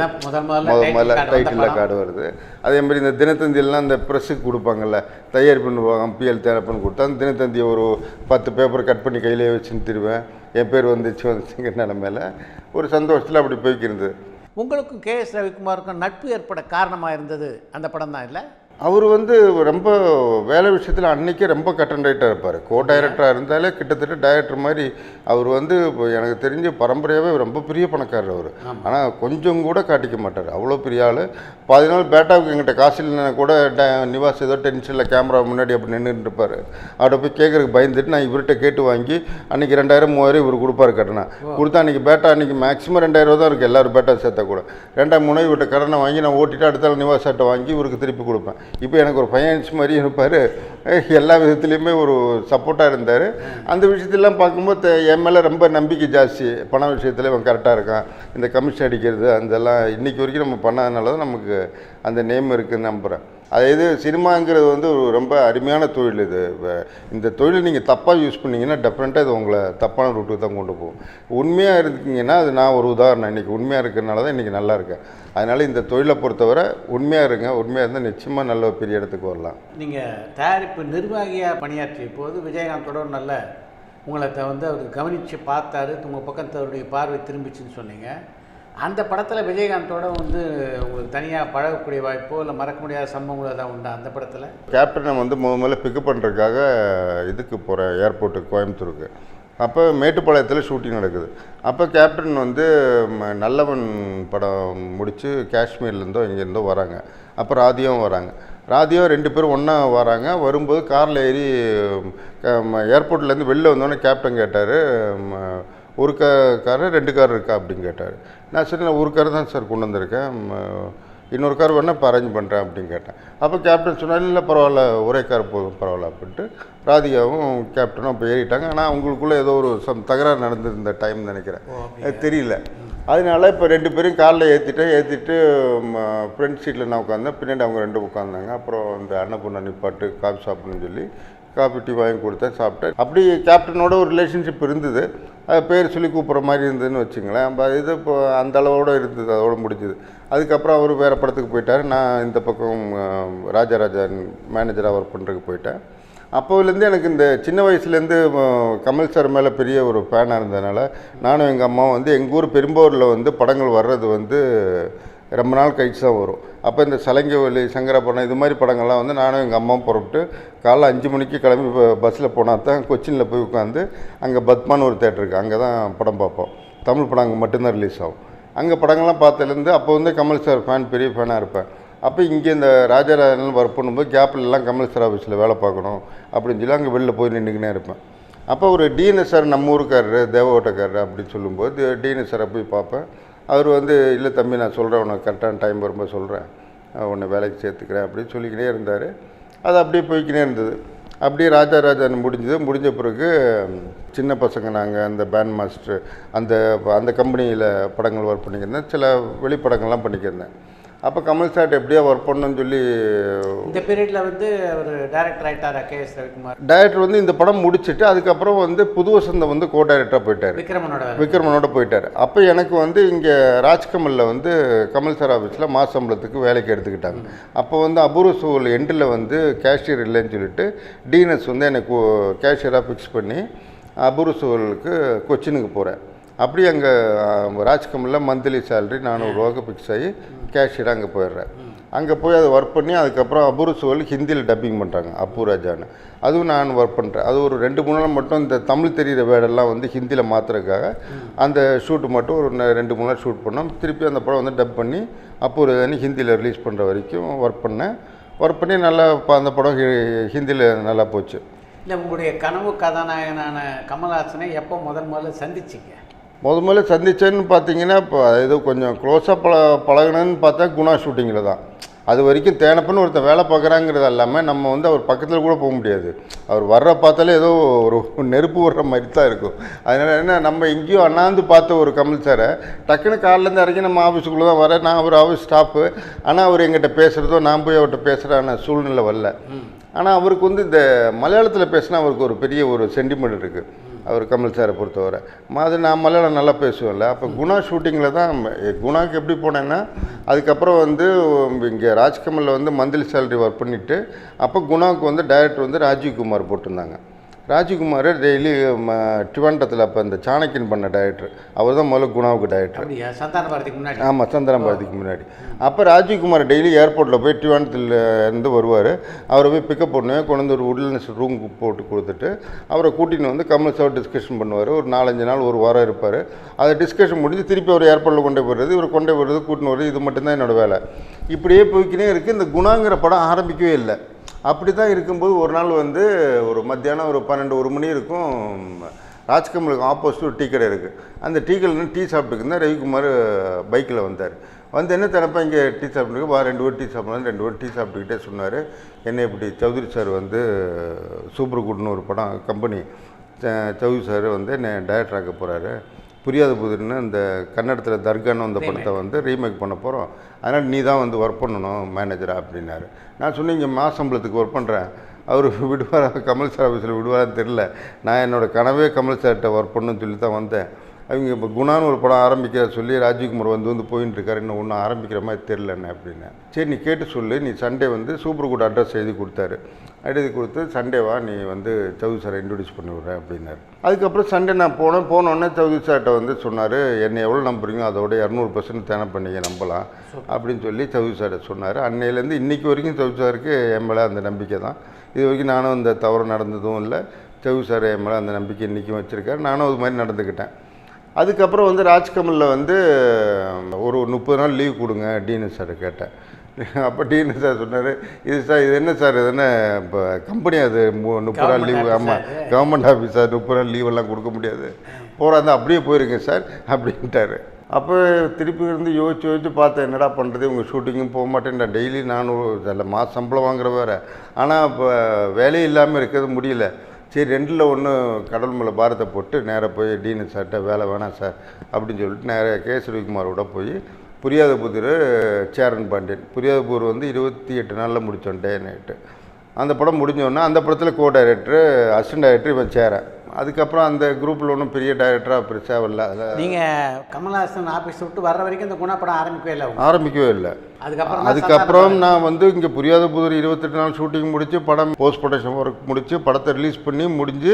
முதல்ல டைட்டில் கார்டு வருது. அதேமாதிரி இந்த தினத்தந்தியெல்லாம் இந்த ப்ரெஸ்ஸுக்கு கொடுப்பாங்கல்ல, தயாரிப்பு நிர்வாகம் PL தேனப்பன்னு கொடுத்தா அந்த தினத்தந்தியை ஒரு 10 பேப்பர் கட் பண்ணி கையிலே வச்சுன்னு திருவேன், என் பேர் வந்துச்சுங்கிற நிலமையில ஒரு சந்தோஷத்தில் அப்படி போய்க்கிருந்தது. உங்களுக்கும் கேஎஸ் ரவிக்குமாருக்கும் நட்பு ஏற்பட காரணமாக இருந்தது அந்த படம் தான் இல்லை? அவர் வந்து ரொம்ப வேலை விஷயத்தில் அன்றைக்கே ரொம்ப கட்டன்டைட்டாக இருப்பார். டைரக்டராக இருந்தாலே கிட்டத்தட்ட டைரக்டர் மாதிரி. அவர் வந்து எனக்கு தெரிஞ்ச பரம்பரையாகவே ரொம்ப பெரிய பணக்காரர் அவர். ஆனால் கொஞ்சம் கூட காட்டிக்க மாட்டார், அவ்வளோ பெரிய ஆள். 10 நாள் பேட்டாவுக்கு எங்கிட்ட காசு இல்லைன்னா கூட நிவாஸ் ஏதோ டென்ஷனில் கேமரா முன்னாடி அப்படி நின்றுட்டு இருப்பார். அவர்கிட்ட போய் கேட்குறதுக்கு பயந்துட்டு நான் இவர்கிட்ட கேட்டு வாங்கி அன்றைக்கி 2000 3000 இவர் கொடுப்பாரு கட்டணா கொடுத்தா. அன்றைக்கி பேட்டா அன்றைக்கி மேக்ஸிமம் 2000 தான் இருக்குது எல்லோரும் பேட்டா சேர்த்தா கூட. 2-3 இவர்கிட்ட கடனை வாங்கி நான் ஓட்டிட்டு அடுத்த நிவாஸ் ஆட்டை வாங்கி இவருக்கு திருப்பி கொடுப்பேன். இப்போ எனக்கு ஒரு ஃபைனான்ஸ் மாதிரி இருப்பார், எல்லா விதத்துலேயுமே ஒரு சப்போர்ட்டாக இருந்தார். அந்த விஷயத்தெல்லாம் பார்க்கும்போது என் மேலே ரொம்ப நம்பிக்கை ஜாஸ்தி. பண விஷயத்தில் இவன் கரெக்டாக இருக்கான், இந்த கமிஷன் அடிக்கிறது அதெல்லாம் இன்றைக்கி வரைக்கும் நம்ம பண்ணாதனால தான் நமக்கு அந்த நேம் இருக்குதுன்னு நம்புகிறேன். அதாவது சினிமாங்கிறது வந்து ஒரு ரொம்ப அருமையான தொழில். இது இந்த தொழில் நீங்கள் தப்பாக யூஸ் பண்ணிங்கன்னா டெஃபினட்டாக இது உங்களை தப்பான ரூட்டுக்கு தான் கொண்டு போகும். உண்மையாக இருக்கீங்கன்னா அது நான் ஒரு உதாரணம். இன்றைக்கி உண்மையாக இருக்கிறனால தான் இன்றைக்கி நல்லா இருக்கேன். அதனால் இந்த தொழிலை பொறுத்தவரை உண்மையாக இருங்க, உண்மையாக இருந்தால் நிச்சயமாக நல்ல பெரிய இடத்துக்கு வரலாம். நீங்கள் தயாரிப்பு நிர்வாகியாக பணியாற்றிய போது விஜயகாந்தோட நல்ல உங்களை வந்து அவர் கவனித்து பார்த்தாரு, உங்கள் பக்கத்தோடைய பார்வை திரும்பிச்சுன்னு சொன்னீங்க. அந்த படத்தில் விஜயகாந்தோட வந்து உங்களுக்கு தனியாக பழகக்கூடிய வாய்ப்போ இல்லை மறக்க முடியாத சம்பவங்களோ தான் உண்டா அந்த படத்தில்? கேப்டனை வந்து முதல்ல பிக்கப் பண்ணுறதுக்காக இதுக்கு போகிறேன், ஏர்போர்ட்டுக்கு, கோயம்புத்தூருக்கு. அப்போ மேட்டுப்பாளையத்தில் ஷூட்டிங் நடக்குது. அப்போ கேப்டன் வந்து நல்லவன் படம் முடித்து காஷ்மீர்லேருந்தோ இங்கேருந்தோ வராங்க. அப்போ ராதியாவும் வராங்க. ராதியாவும் 2 பேரும் ஒன்றா வராங்க. வரும்போது காரில் ஏறி ஏர்போர்ட்லேருந்து வெளில வந்தோடனே கேப்டன் கேட்டார், ஒரு காரு 2 கார் இருக்கா அப்படின்னு கேட்டார். நான் சரி நான் ஒரு கார் தான் சார் கொண்டு வந்திருக்கேன், இன்னொரு கார் வேணால் இப்போ அரேஞ்ச் பண்ணுறேன் அப்படின்னு கேட்டேன். அப்போ கேப்டன் சொன்னால் இல்லை பரவாயில்ல ஒரே கார் போதும் பரவாயில்ல அப்படின்ட்டு ராதிகாவும் கேப்டனும் அப்போ ஏறிட்டாங்க. ஆனால் அவங்களுக்குள்ளே ஏதோ ஒரு தகராறு நடந்திருந்த டைம் நினைக்கிறேன், தெரியல. அதனால இப்போ 2 பேரும் காரில் ஏற்றிட்டு ஃப்ரண்ட் சீட்டில் நான் உட்காந்தேன், பின்னாடி அவங்க 2 உட்காந்தாங்க. அப்புறம் இந்த அன்னபூர்ணா நிப்பாட்டு காஃபி சாப்பிட்ணுன்னு சொல்லி காஃபி டீ வாங்கி கொடுத்தேன், சாப்பிட்டேன். அப்படி கேப்டனோட ஒரு ரிலேஷன்ஷிப் இருந்தது. அது பேர் சொல்லி கூப்பிட்ற மாதிரி இருந்ததுன்னு வச்சுங்களேன். இது இப்போ அந்த அளவோடு இருந்தது, அதோடு முடிஞ்சுது. அதுக்கப்புறம் அவர் வேறு படத்துக்கு போயிட்டார். நான் இந்த பக்கம் ராஜராஜன் மேனேஜராக ஒர்க் பண்ணுறதுக்கு போயிட்டேன். அப்போலேருந்து எனக்கு இந்த சின்ன வயசுலேருந்து கமல் சார் மேலே பெரிய ஒரு ஃபேனாக இருந்ததுனால நானும் எங்கள் அம்மாவும் வந்து எங்கள் ஊர் பெரும்போரில் வந்து படங்கள் வர்றது வந்து ரொம்ப நாள் கழிச்சு தான் வரும். அப்போ இந்த சலங்கை சங்கரப்படம் இது மாதிரி படங்கள்லாம் வந்து நானும் எங்கள் அம்மாவும் புறப்பட்டு காலைல 5 மணிக்கு கிளம்பி பஸ்ஸில் போனால் தான் கொச்சினில் போய் உட்காந்து அங்கே பத்மான்னு ஒரு தேட்டர் இருக்குது, அங்கே தான் படம் பார்ப்போம். தமிழ் படம் அங்கே மட்டும்தான் ரிலீஸ் ஆகும். அங்கே படங்கள்லாம் பார்த்ததுலேருந்து அப்போ வந்து கமல் சார் பெரிய ஃபேனாக இருப்பேன். அப்போ இங்கே இந்த ராஜராஜன் ஒர்க் பண்ணும்போது கேப்லலாம் கமல் சார் ஆஃபீஸில் வேலை பார்க்கணும் அப்படின்னு சொல்லி அங்கே வெளில போய் நின்றுக்கினே இருப்பேன். அப்போ ஒரு டிஎன்எஸ் சார் நம்ம ஊருக்காரரு தேவகோட்டக்காரரு அப்படின்னு சொல்லும்போது டிஎன்எஸ் சாரை போய் பார்ப்பேன். அவர் வந்து இல்லை தம்பி நான் சொல்கிறேன், உனக்கு கரெக்டான டைம் வரும்போது சொல்கிறேன், உன்னை வேலைக்கு சேர்த்துக்கிறேன் அப்படின்னு சொல்லிக்கினே இருந்தார். அது அப்படியே போய்க்கினே இருந்தது. அப்படியே ராஜராஜன் முடிஞ்ச பிறகு சின்ன பசங்க நாங்கள் அந்த பேண்ட் மாஸ்டர் அந்த கம்பெனியில் படங்கள் ஒர்க் பண்ணிக்கிருந்தேன். சில வெளிப்படங்கள்லாம் பண்ணிக்கிருந்தேன். அப்போ கமல் சார்ட்ட எப்படியா ஒர்க் பண்ணணும்னு சொல்லி இந்த பீரியடில் வந்து ஒரு டைரக்டர் ஆகிட்டார் KS ரவிக்குமார். டைரக்டர் வந்து இந்த படம் முடிச்சுட்டு அதுக்கப்புறம் வந்து புது வசந்தம் வந்து கோ டைரக்டராக போயிட்டார், விக்ரமனோட போயிட்டார். அப்போ எனக்கு வந்து இங்கே ராஜ்கமலில் வந்து கமல் சார் ஆஃபீஸில் மாச சம்பளத்துக்கு வேலைக்கு எடுத்துக்கிட்டாங்க. அப்போ வந்து அபூர்வ சூழல் எண்டில் வந்து கேஷியர் இல்லைன்னு சொல்லிட்டு டிஎன்எஸ் வந்து எனக்கு கேஷியராக ஃபிக்ஸ் பண்ணி அபூர்வ சூழலுக்கு கொச்சினுக்கு போகிறேன். அப்படி அங்கே ராஜ்கமலில் மந்த்லி சேலரி 400 ரூபாய்க்கு ஃபிக்ஸ் ஆகி கேஷியராக அங்கே போயிடுறேன். அங்கே போய் அதை ஒர்க் பண்ணி அதுக்கப்புறம் அபூர்வ சூழல் ஹிந்தியில் டப்பிங் பண்ணுறாங்க அப்புராஜான்னு, அதுவும் நான் ஒர்க் பண்ணுறேன். அது ஒரு 2-3 நாள் மட்டும் இந்த தமிழ் தெரிகிற வேர்டெல்லாம் வந்து ஹிந்தியில் மாற்றுறதுக்காக அந்த ஷூட்டு மட்டும் ஒரு 2-3 நாள் ஷூட் பண்ணோம். திருப்பி அந்த படம் வந்து டப் பண்ணி அப்புராஜான்னு ஹிந்தியில் ரிலீஸ் பண்ணுற வரைக்கும் ஒர்க் பண்ணி நல்லா அந்த படம் ஹிந்தியில் நல்லா போச்சு. இல்லை, உங்களுடைய கனவு கதாநாயகனான கமல்ஹாசனை எப்போ முதல்ல சந்திச்சிங்க? முதல்ல சந்தித்தேன்னு பார்த்தீங்கன்னா இப்போ ஏதோ கொஞ்சம் க்ளோஸாக பழகினேன்னு பார்த்தா குணா ஷூட்டிங்கில் தான். அது வரைக்கும் தேனப்பன்னு ஒருத்தர் வேலை பார்க்குறாங்கிறது இல்லாமல் நம்ம வந்து அவர் பக்கத்தில் கூட போக முடியாது. அவர் வர்ற பார்த்தாலே ஏதோ ஒரு நெருப்பு வர்ற மாதிரி தான் இருக்கும். அதனால் என்ன, நம்ம எங்கேயோ அண்ணாந்து பார்த்த ஒரு கமல் சாரை டக்குன்னு காலிலேருந்து இறங்கி நம்ம ஆஃபீஸுக்குள்ளே தான் வரேன். நான் அவர் ஆஃபீஸ் ஸ்டாஃபு, ஆனால் அவர் எங்கிட்ட பேசுகிறதோ நான் போய் அவர்கிட்ட பேசுகிறான சூழ்நிலை வரல. ஆனால் அவருக்கு வந்து இந்த மலையாளத்தில் பேசினா அவருக்கு ஒரு பெரிய ஒரு சென்டிமெண்ட் இருக்குது அவர் கமல் சாரை பொறுத்தவரை. அது நான் மலையாளம் நல்லா பேசுவேன்ல. அப்போ குணா ஷூட்டிங்கில் தான் குணாவுக்கு எப்படி போனேன்னா அதுக்கப்புறம் வந்து இங்கே ராஜ்கமலில் வந்து மந்த்லி சேலரி ஒர்க் பண்ணிவிட்டு அப்போ குணாவுக்கு வந்து டைரக்டர் வந்து ராஜீவ்குமார் போட்டிருந்தாங்க. ராஜீவ்குமார் டெய்லி ட்ரிவாண்டத்தில் அப்போ இந்த சாணக்கியன் பண்ண டைரக்டர் அவர் தான் முதல்ல குணாவுக்கு டைரக்டர். ஆமாம், சந்தான பாரதிக்கு முன்னாடி. அப்போ ராஜீவ்குமார் டெய்லி ஏர்போர்ட்டில் போய் ட்ரிவாண்டத்தில் இருந்து வருவார். அவரை போய் பிக்கப் பண்ணுவேன், கொண்டு வந்து ஒரு உட்லன்ஸ் ரூம் போட்டு கொடுத்துட்டு அவரை கூட்டின்னு வந்து கமல் சார் டிஸ்கஷன் பண்ணுவார். ஒரு 4-5 நாள் ஒரு வாரம் இருப்பார். அதை டிஸ்கஷன் முடிஞ்சு திருப்பி அவர் ஏர்போர்ட்டில் கொண்டு போயிடுறது, இவர் கொண்டு போயிடுறது, கூட்டின்னு வருது. இது மட்டும்தான் என்னோடய வேலை. இப்படியே போய்க்கினே இருக்குது. இந்த குணாங்கிற படம் ஆரம்பிக்கவே இல்லை. அப்படி தான் இருக்கும்போது ஒரு நாள் வந்து ஒரு மத்தியானம் ஒரு 12-1 மணி இருக்கும். ராஜ்கமலுக்கு ஆப்போசிட் ஒரு டீ கடை இருக்குது. அந்த டீ கடையில் டீ சாப்பிட்டுருந்தா ரவிக்குமார் பைக்கில் வந்தார். வந்து என்ன தினப்பா இங்கே டீ சாப்பிட்டுருக்கு, வா 2 பேர் டீ சாப்பிட்லாம். 2 பேர் டீ சாப்பிட்டுக்கிட்டே சொன்னார், என்ன இப்படி சௌத்ரி சார் வந்து சூப்பர் குட்னு ஒரு படம் கம்பெனி சௌத்ரி சார் வந்து என்னை டைரக்டர் ஆக்க போகிறாரு, புரியாத புதிர்னு இந்த கன்னடத்தில் தர்கான்னு அந்த படத்தை வந்து ரீமேக் பண்ண போகிறோம், அதனால் நீ தான் வந்து ஒர்க் பண்ணணும் மேனேஜராக அப்படின்னாரு. நான் சொன்னேன், இங்கே மாச சம்பளத்துக்கு ஒர்க் பண்ணுறேன், அவர் விடுவாரா கமல் சார் ஆஃபீஸில் விடுவாரான்னு தெரில, நான் என்னோடய கனவே கமல் சார்கிட்ட ஒர்க் பண்ணணும்னு சொல்லி தான் வந்தேன். அவங்க இப்போ குணான்னு ஒரு படம் ஆரம்பிக்க சொல்லி ராஜீவ்குமார் வந்து போயின்னு இருக்காரு, இன்னும் ஒன்றும் ஆரம்பிக்கிற மாதிரி தெரிலண்ணே அப்படின்னேன். சரி நீ கேட்டு சொல்லு, நீ சண்டே வந்து சூப்பர் குட் அட்ரஸ் எழுதி கொடுத்தாரு. எழுதி கொடுத்து சண்டேவா நீ வந்து சௌத்ரி சாரை இன்ட்ரடியூஸ் பண்ணி விட்றேன் அப்படின்னாரு. அதுக்கப்புறம் சண்டே நான் போனோடனே சௌத்ரி சார்கிட்ட வந்து சொன்னார், என்னை எவ்வளோ நம்புறீங்களோ அதோட 200% தேனை பண்ணிங்க நம்பலாம் அப்படின்னு சொல்லி சௌத்ரி சார்கிட்ட சொன்னார். அன்னையிலேருந்து இன்றைக்கி வரைக்கும் சௌத்ரி சாருக்கு என் மேலே அந்த நம்பிக்கை தான். இது வரைக்கும் நானும் அந்த தவறு நடந்ததும் இல்லை. சௌத்ரி சார் என் மேலே அந்த நம்பிக்கை இன்றைக்கும் வச்சுருக்காரு, நானும் அது மாதிரி நடந்துக்கிட்டேன். அதுக்கப்புறம் வந்து ராஜ்கமலில் வந்து ஒரு 30 நாள் லீவ் கொடுங்க டிஎன்எஸ் சாரை கேட்டேன். அப்போ டிஎன்எஸ் சார் சொன்னார், இது சார் இது என்ன சார், இது என்ன இப்போ கம்பெனி, அது 30 நாள் லீவு, ஆமாம் கவர்மெண்ட் ஆஃபீஸ் சார், 30 நாள் லீவெல்லாம் கொடுக்க முடியாது, போகிறாங்க அப்படியே போயிருங்க சார் அப்படின்ட்டார். அப்போ திருப்பி இருந்து யோசிச்சு பார்த்தேன், என்னடா பண்ணுறது, உங்கள் ஷூட்டிங்கும் போக மாட்டேன்டா, டெய்லி 400 இல்லை மாத சம்பளம் வாங்குற வேறு, ஆனால் இப்போ வேலையே இல்லாமல் இருக்கிறது முடியல. சரி 2ல் 1 கடல் மேலே பாரத்தை போட்டு நேராக போய் டிஎன்எஸ் சார்கிட்ட வேலை வேணாம் சார் அப்படின்னு சொல்லிட்டு நேராக KS ரவிக்குமாரோட போய் புரியாத புதிர் சேரன் பாண்டியன் புரியாத புதிர் வந்து 28 நாளில் முடித்தோம் டே நைட்டு. அந்த படம் முடிஞ்சோன்னா அந்த படத்தில் கோ டைரக்டரு அசிஸ்டன்ட் டைரக்டர் இவன் சேரன் அதுக்கப்புறம் அந்த குரூப்பில் ஒன்றும் பெரிய டைரக்டராக பெருசாக வரல. அதில் நீங்கள் கமல்ஹாசன் ஆஃபீஸ் விட்டு வர்ற வரைக்கும் இந்த குணா படம் ஆரம்பிக்கவே இல்லை. அதுக்கப்புறம் நான் வந்து இங்கே புரியாத புதிர் 28 நாள் ஷூட்டிங் முடித்து படம் போஸ்ட் ப்ரொடக்ஷன் ஒர்க் முடித்து படத்தை ரிலீஸ் பண்ணி முடிஞ்சு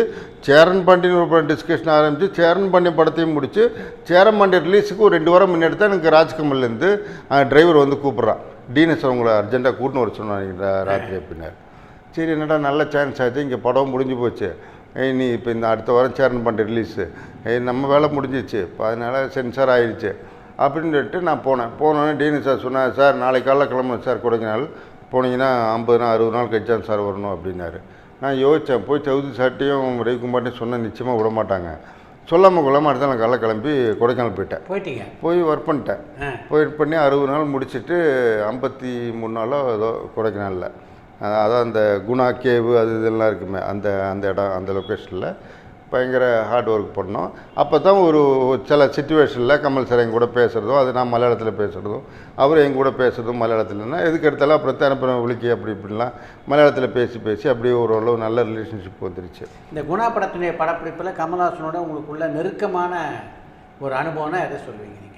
சேரன் பாண்டியன் ஒரு படம் டிஸ்கஷன் ஆரம்பித்து சேரன் பாண்டியன் படத்தையும் முடித்து சேரன் பாண்டியன் ரிலீஸுக்கு ஒரு 2 வாரம் முன்னாடி தான் எனக்கு ராஜ்கமல்லேருந்து டிரைவர் வந்து கூப்பிட்றான், டிஎன்எஸ் அவங்கள அர்ஜென்ட்டாக கூட்டின்னு வர சொன்னாங்க ராத்திரி பின்னர். சரி என்னடா நல்ல சான்ஸ் ஆச்சு, இங்கே படம் முடிஞ்சு போச்சு, நீ இப்போ இந்த அடுத்த வாரம் சேரன் பாண்டியன் ரிலீஸு, நம்ம வேலை முடிஞ்சிச்சு, இப்போ அதனால் சென்சார் ஆகிடுச்சு அப்படின்னு சொல்லிட்டு நான் போனோன்னே டிஎன்எஸ் சார் சொன்னார், சார் நாளைக்கு காலைல கிளம்பணும் சார், கொடைக்கானல் போனீங்கன்னா 50 நாள் 60 நாள் கழிச்சான் சார் வரணும் அப்படின்னாரு. நான் யோசித்தேன், போய் சவுதி சார்ட்டையும் ரவிக்குமார்ட்டையும் சொன்னால் நிச்சயமாக விட மாட்டாங்க, சொல்லாமல் கொள்ளாமல் அடுத்த நான் காலைல கிளம்பி கொடைக்கானல் போய் ஒர்க் பண்ணிட்டேன். ஒர்க் பண்ணி 60 நாள் முடிச்சுட்டு 53 நாளோ ஏதோ கொடைக்கானலில், அதான் அந்த குணா கேவு அது இதெல்லாம் இருக்குமே அந்த இடம், அந்த லொக்கேஷனில் பயங்கர ஹார்ட் ஒர்க் பண்ணோம். அப்போ தான் ஒரு சில சிச்சுவேஷனில் கமல் சார் எங்க கூட பேசுகிறதும், அது நான் மலையாளத்தில் பேசுகிறதும், அவர் எங்க கூட பேசுகிறதும் மலையாளத்தில்னா எதுக்கு எடுத்தாலும் அப்புறம் அனுப்புகிற விളിக்கு அப்படி இப்படிலாம் மலையாளத்தில் பேசி அப்படியே ஓரளவு நல்ல ரிலேஷன்ஷிப் வந்துருச்சு. இந்த குணா படத்தினுடைய படப்பிடிப்பில் கமல்ஹாசனோட உங்களுக்குள்ள நெருக்கமான ஒரு அனுபவம்னா எதை சொல்லுவீங்க நீங்கள்?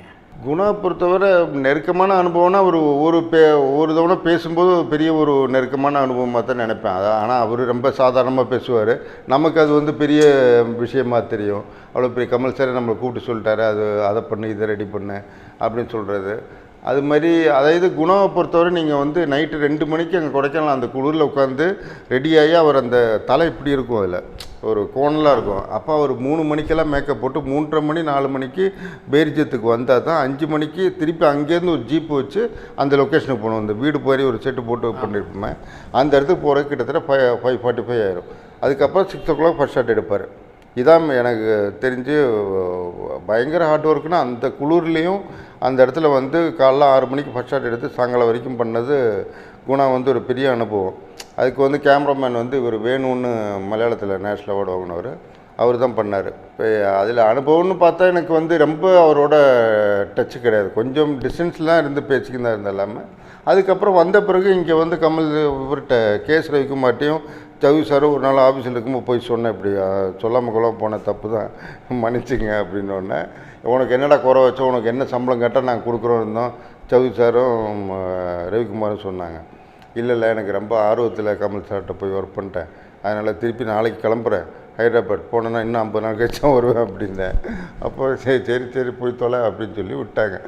குணா பொறுத்தவரை நெருக்கமான அனுபவம்னா ஒரு தவணை பேசும்போது பெரிய ஒரு நெருக்கமான அனுபவமாக தான் நினைப்பேன். ஆனால் அவர் ரொம்ப சாதாரணமாக பேசுவார், நமக்கு அது வந்து பெரிய விஷயமாக தெரியும். அவ்வளோ பெரிய கமல் சார் நம்மளை கூப்பிட்டு சொல்லிட்டாரு, அதை பண்ணு இதை ரெடி பண்ணு அப்படின்னு சொல்கிறது. அது மாதிரி அதாவது குணாவை பொறுத்தவரை நீங்கள் வந்து நைட்டு 2 மணிக்கு அங்கே கொடைக்கானல் அந்த குளிரில் உட்காந்து ரெடியாகி அவர் அந்த தலை இப்படி இருக்கும், அதில் ஒரு கோணலாக இருக்கும். அப்போ அவர் 3 மணிக்கெல்லாம் மேக்கப் போட்டு 3:30 மணி 4 மணிக்கு பேரிஜத்துக்கு வந்தால் தான் 5 மணிக்கு திருப்பி அங்கேருந்து ஒரு ஜீப்பு வச்சு அந்த லொக்கேஷனுக்கு போகணும். அந்த வீடு போய் ஒரு செட்டு போட்டு பண்ணியிருப்போமே, அந்த இடத்துக்கு போகிறதுக்கு கிட்டத்தட்ட 5:45 ஆயிரும். அதுக்கப்புறம் 6 o'clock ஃபர்ஸ்ட் ஷாட் எடுப்பார். இதான் எனக்கு தெரிஞ்சு பயங்கர ஹார்ட் ஒர்க்குன்னா அந்த குளிர்லேயும் அந்த இடத்துல வந்து காலைல 6 மணிக்கு ஃபர்ஸ்ட் ஷாட் எடுத்து சாயங்காலம் வரைக்கும் பண்ணது குணா வந்து ஒரு பெரிய அனுபவம். அதுக்கு வந்து கேமராமேன் வந்து இவர் வேணும்னு மலையாளத்தில் நேஷ்னல் அவார்டு வாங்கினவர், அவர் தான் பண்ணார். இப்போ அதில் அனுபவம்னு பார்த்தா எனக்கு வந்து ரொம்ப அவரோட டச்சு கிடையாது, கொஞ்சம் டிஸ்டன்ஸ்லாம் இருந்து பேசிக்கின்னு தான் இருந்த இல்லாமல். அதுக்கப்புறம் வந்த பிறகு இங்கே வந்து கமல் இவர்கிட்ட கேஎஸ் ரவிக்குமார்ட்டையும் சவி சார் ஒரு நாள் ஆஃபீஸில் இருக்கும்போது போய் சொன்னேன், இப்படி சொல்லாமல் கொள்ளாமல் போன தப்பு தான் மன்னிச்சுங்க அப்படின்னோடனே, உனக்கு என்னடா குறை வச்சோம், உனக்கு என்ன சம்பளம் கேட்டால் நாங்கள் கொடுக்குறோம் இருந்தோம் சவி சாரும் ரவிக்குமாரும் சொன்னாங்க. இல்லை எனக்கு ரொம்ப ஆர்வத்தில் கமல் சார்கிட்ட போய் ஒர்க் பண்ணிட்டேன், அதனால் திருப்பி நாளைக்கு கிளம்புறேன் ஹைதராபாத், போனேன்னா இன்னும் 50 நாள் கழிச்சா வருவேன் அப்படின்னேன். அப்போ சரி போய் தொலை அப்படின்னு சொல்லி விட்டாங்க.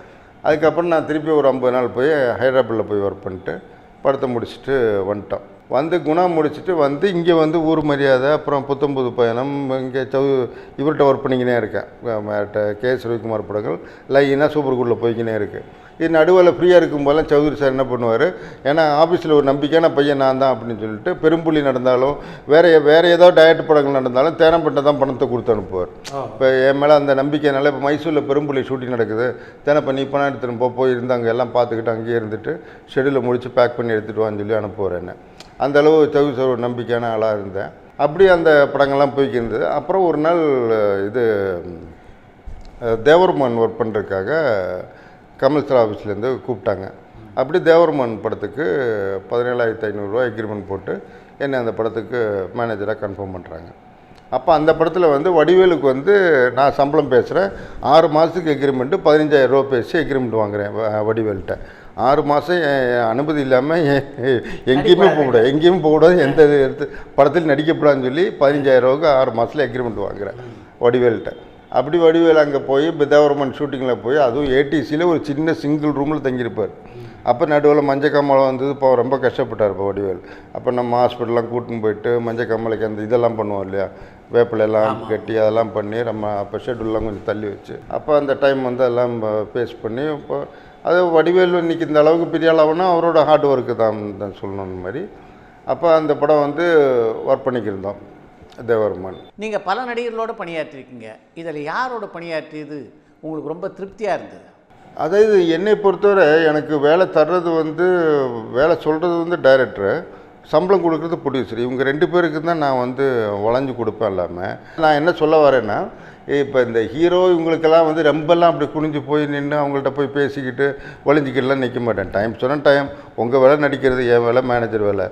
அதுக்கப்புறம் நான் திருப்பி ஒரு 50 நாள் போய் ஹைதராபாத்தில் போய் ஒர்க் பண்ணிட்டு படத்தை முடிச்சுட்டு வந்துட்டோம். வந்து குணா முடிச்சுட்டு வந்து இங்கே வந்து ஊர் மரியாதை, அப்புறம் புத்தம்புது பயணம், இங்கே இவர்கிட்ட ஒர்க் பண்ணிக்கினே இருக்கேன். கேஎஸ் ரவிக்குமார் படங்கள் லைனாக சூப்பர் குட்டில் போய்க்கினே இருக்குது. இது நடுவில் ஃப்ரீயாக இருக்கும்போதெல்லாம் சௌத்ரி சார் என்ன பண்ணுவார், ஏன்னா ஆஃபீஸில் ஒரு நம்பிக்கையான பையன் நான் தான் அப்படின்னு சொல்லிட்டு பெரும்புள்ளி நடந்தாலும் வேறு ஏதோ டயட் படங்கள் நடந்தாலும் தேனப்பட்ட தான் பணத்தை கொடுத்து அனுப்புவார். இப்போ என் மேலே அந்த நம்பிக்கைனால இப்போ மைசூரில் பெரும்புள்ளி ஷூட்டிங் நடக்குது, தேனப்ப நீ பணம் எடுத்துகிட்டு போய் இருந்து அங்கே எல்லாம் பார்த்துக்கிட்டு அங்கேயே இருந்துட்டு ஷெடியூலில் முடித்து பேக் பண்ணி எடுத்துகிட்டு வான்னு சொல்லி அனுப்புவார் என்ன. அந்தளவு சௌத்ரி சார் ஒரு நம்பிக்கையான ஆளாக இருந்தேன். அப்படி அந்த படங்கள்லாம் போய்க்கிருந்தது. அப்புறம் ஒரு நாள் இது தேவர்மன் ஒர்க் பண்ணுறதுக்காக கமல் சார் ஆஃபீஸ்லேருந்து கூப்பிட்டாங்க. அப்படி தேவர்மன் படத்துக்கு 17,500 ரூபா எக்ரிமெண்ட் போட்டு என்னை அந்த படத்துக்கு மேனேஜராக கன்ஃபார்ம் பண்ணுறாங்க. அப்போ அந்த படத்தில் வந்து வடிவேலுக்கு வந்து நான் சம்பளம் பேசுகிறேன், 6 மாதத்துக்கு எக்ரிமெண்ட்டு 15,000 ரூபா பேசி எக்ரிமெண்ட் வாங்குகிறேன் வடிவேல்கிட்ட. 6 மாதம் அனுமதி இல்லாமல் எங்கேயுமே போகக்கூடாது, எந்த எடுத்து படத்தில் நடிக்கப்படாதுன்னு சொல்லி 15,000 ரூபாய்க்கு 6 மாதத்தில் எக்ரிமெண்ட் வாங்குகிறேன் வடிவேல்கிட்ட. அப்படி வடிவேல் அங்கே போய் தேவர்மன் ஷூட்டிங்கில் போய் அதுவும் ஏடிசியில் ஒரு சின்ன சிங்கிள் ரூமில் தங்கியிருப்பார். அப்போ நடுவில் மஞ்சக்காமலை வந்தது, இப்போ ரொம்ப கஷ்டப்பட்டார் இப்போ வடிவேல். அப்போ நம்ம ஹாஸ்பிட்டல்லாம் கூட்டின்னு போயிட்டு மஞ்சக்காமலைக்கு அந்த இதெல்லாம் பண்ணுவோம் இல்லையா, வேப்பிலெல்லாம் கட்டி அதெல்லாம் பண்ணி நம்ம அப்போ ஷெட்யூல்லாம் கொஞ்சம் தள்ளி வச்சு அப்போ அந்த டைம் வந்து எல்லாம் ஃபேஸ் பண்ணி இப்போ அது வடிவேல் இன்றைக்கி இந்த அளவுக்கு பெரிய அளவுனா அவரோட ஹார்ட் ஒர்க்கு தான் சொல்லணும் மாதிரி. அப்போ அந்த படம் வந்து ஒர்க் பண்ணிக்கிருந்தோம் தேவர்மன். நீங்கள் பல நடிகர்களோடு பணியாற்றிருக்கீங்க, இதில் யாரோட பணியாற்றியது உங்களுக்கு ரொம்ப திருப்தியாக இருந்தது? அதாவது என்னை பொறுத்தவரை எனக்கு வேலை தர்றது வந்து வேலை சொல்கிறது வந்து டைரக்டரு, சம்பளம் கொடுக்குறது ப்ரொடியூசர், இவங்க 2 பேருக்கு தான் நான் வந்து வளைஞ்சு கொடுப்பேன். இல்லாமல் நான் என்ன சொல்ல வரேன்னா, இப்போ இந்த ஹீரோ இவங்களுக்கெல்லாம் வந்து ரொம்பலாம் அப்படி குனிஞ்சு போய் நின்று அவங்கள்ட்ட போய் பேசிக்கிட்டு ஒளிஞ்சிக்கிட்டுலாம் நிற்க மாட்டேன். டைம் சொன்னால் டைம், உங்கள் வேலை நடிக்கிறது, என் வேலை மேனேஜர் வேலை.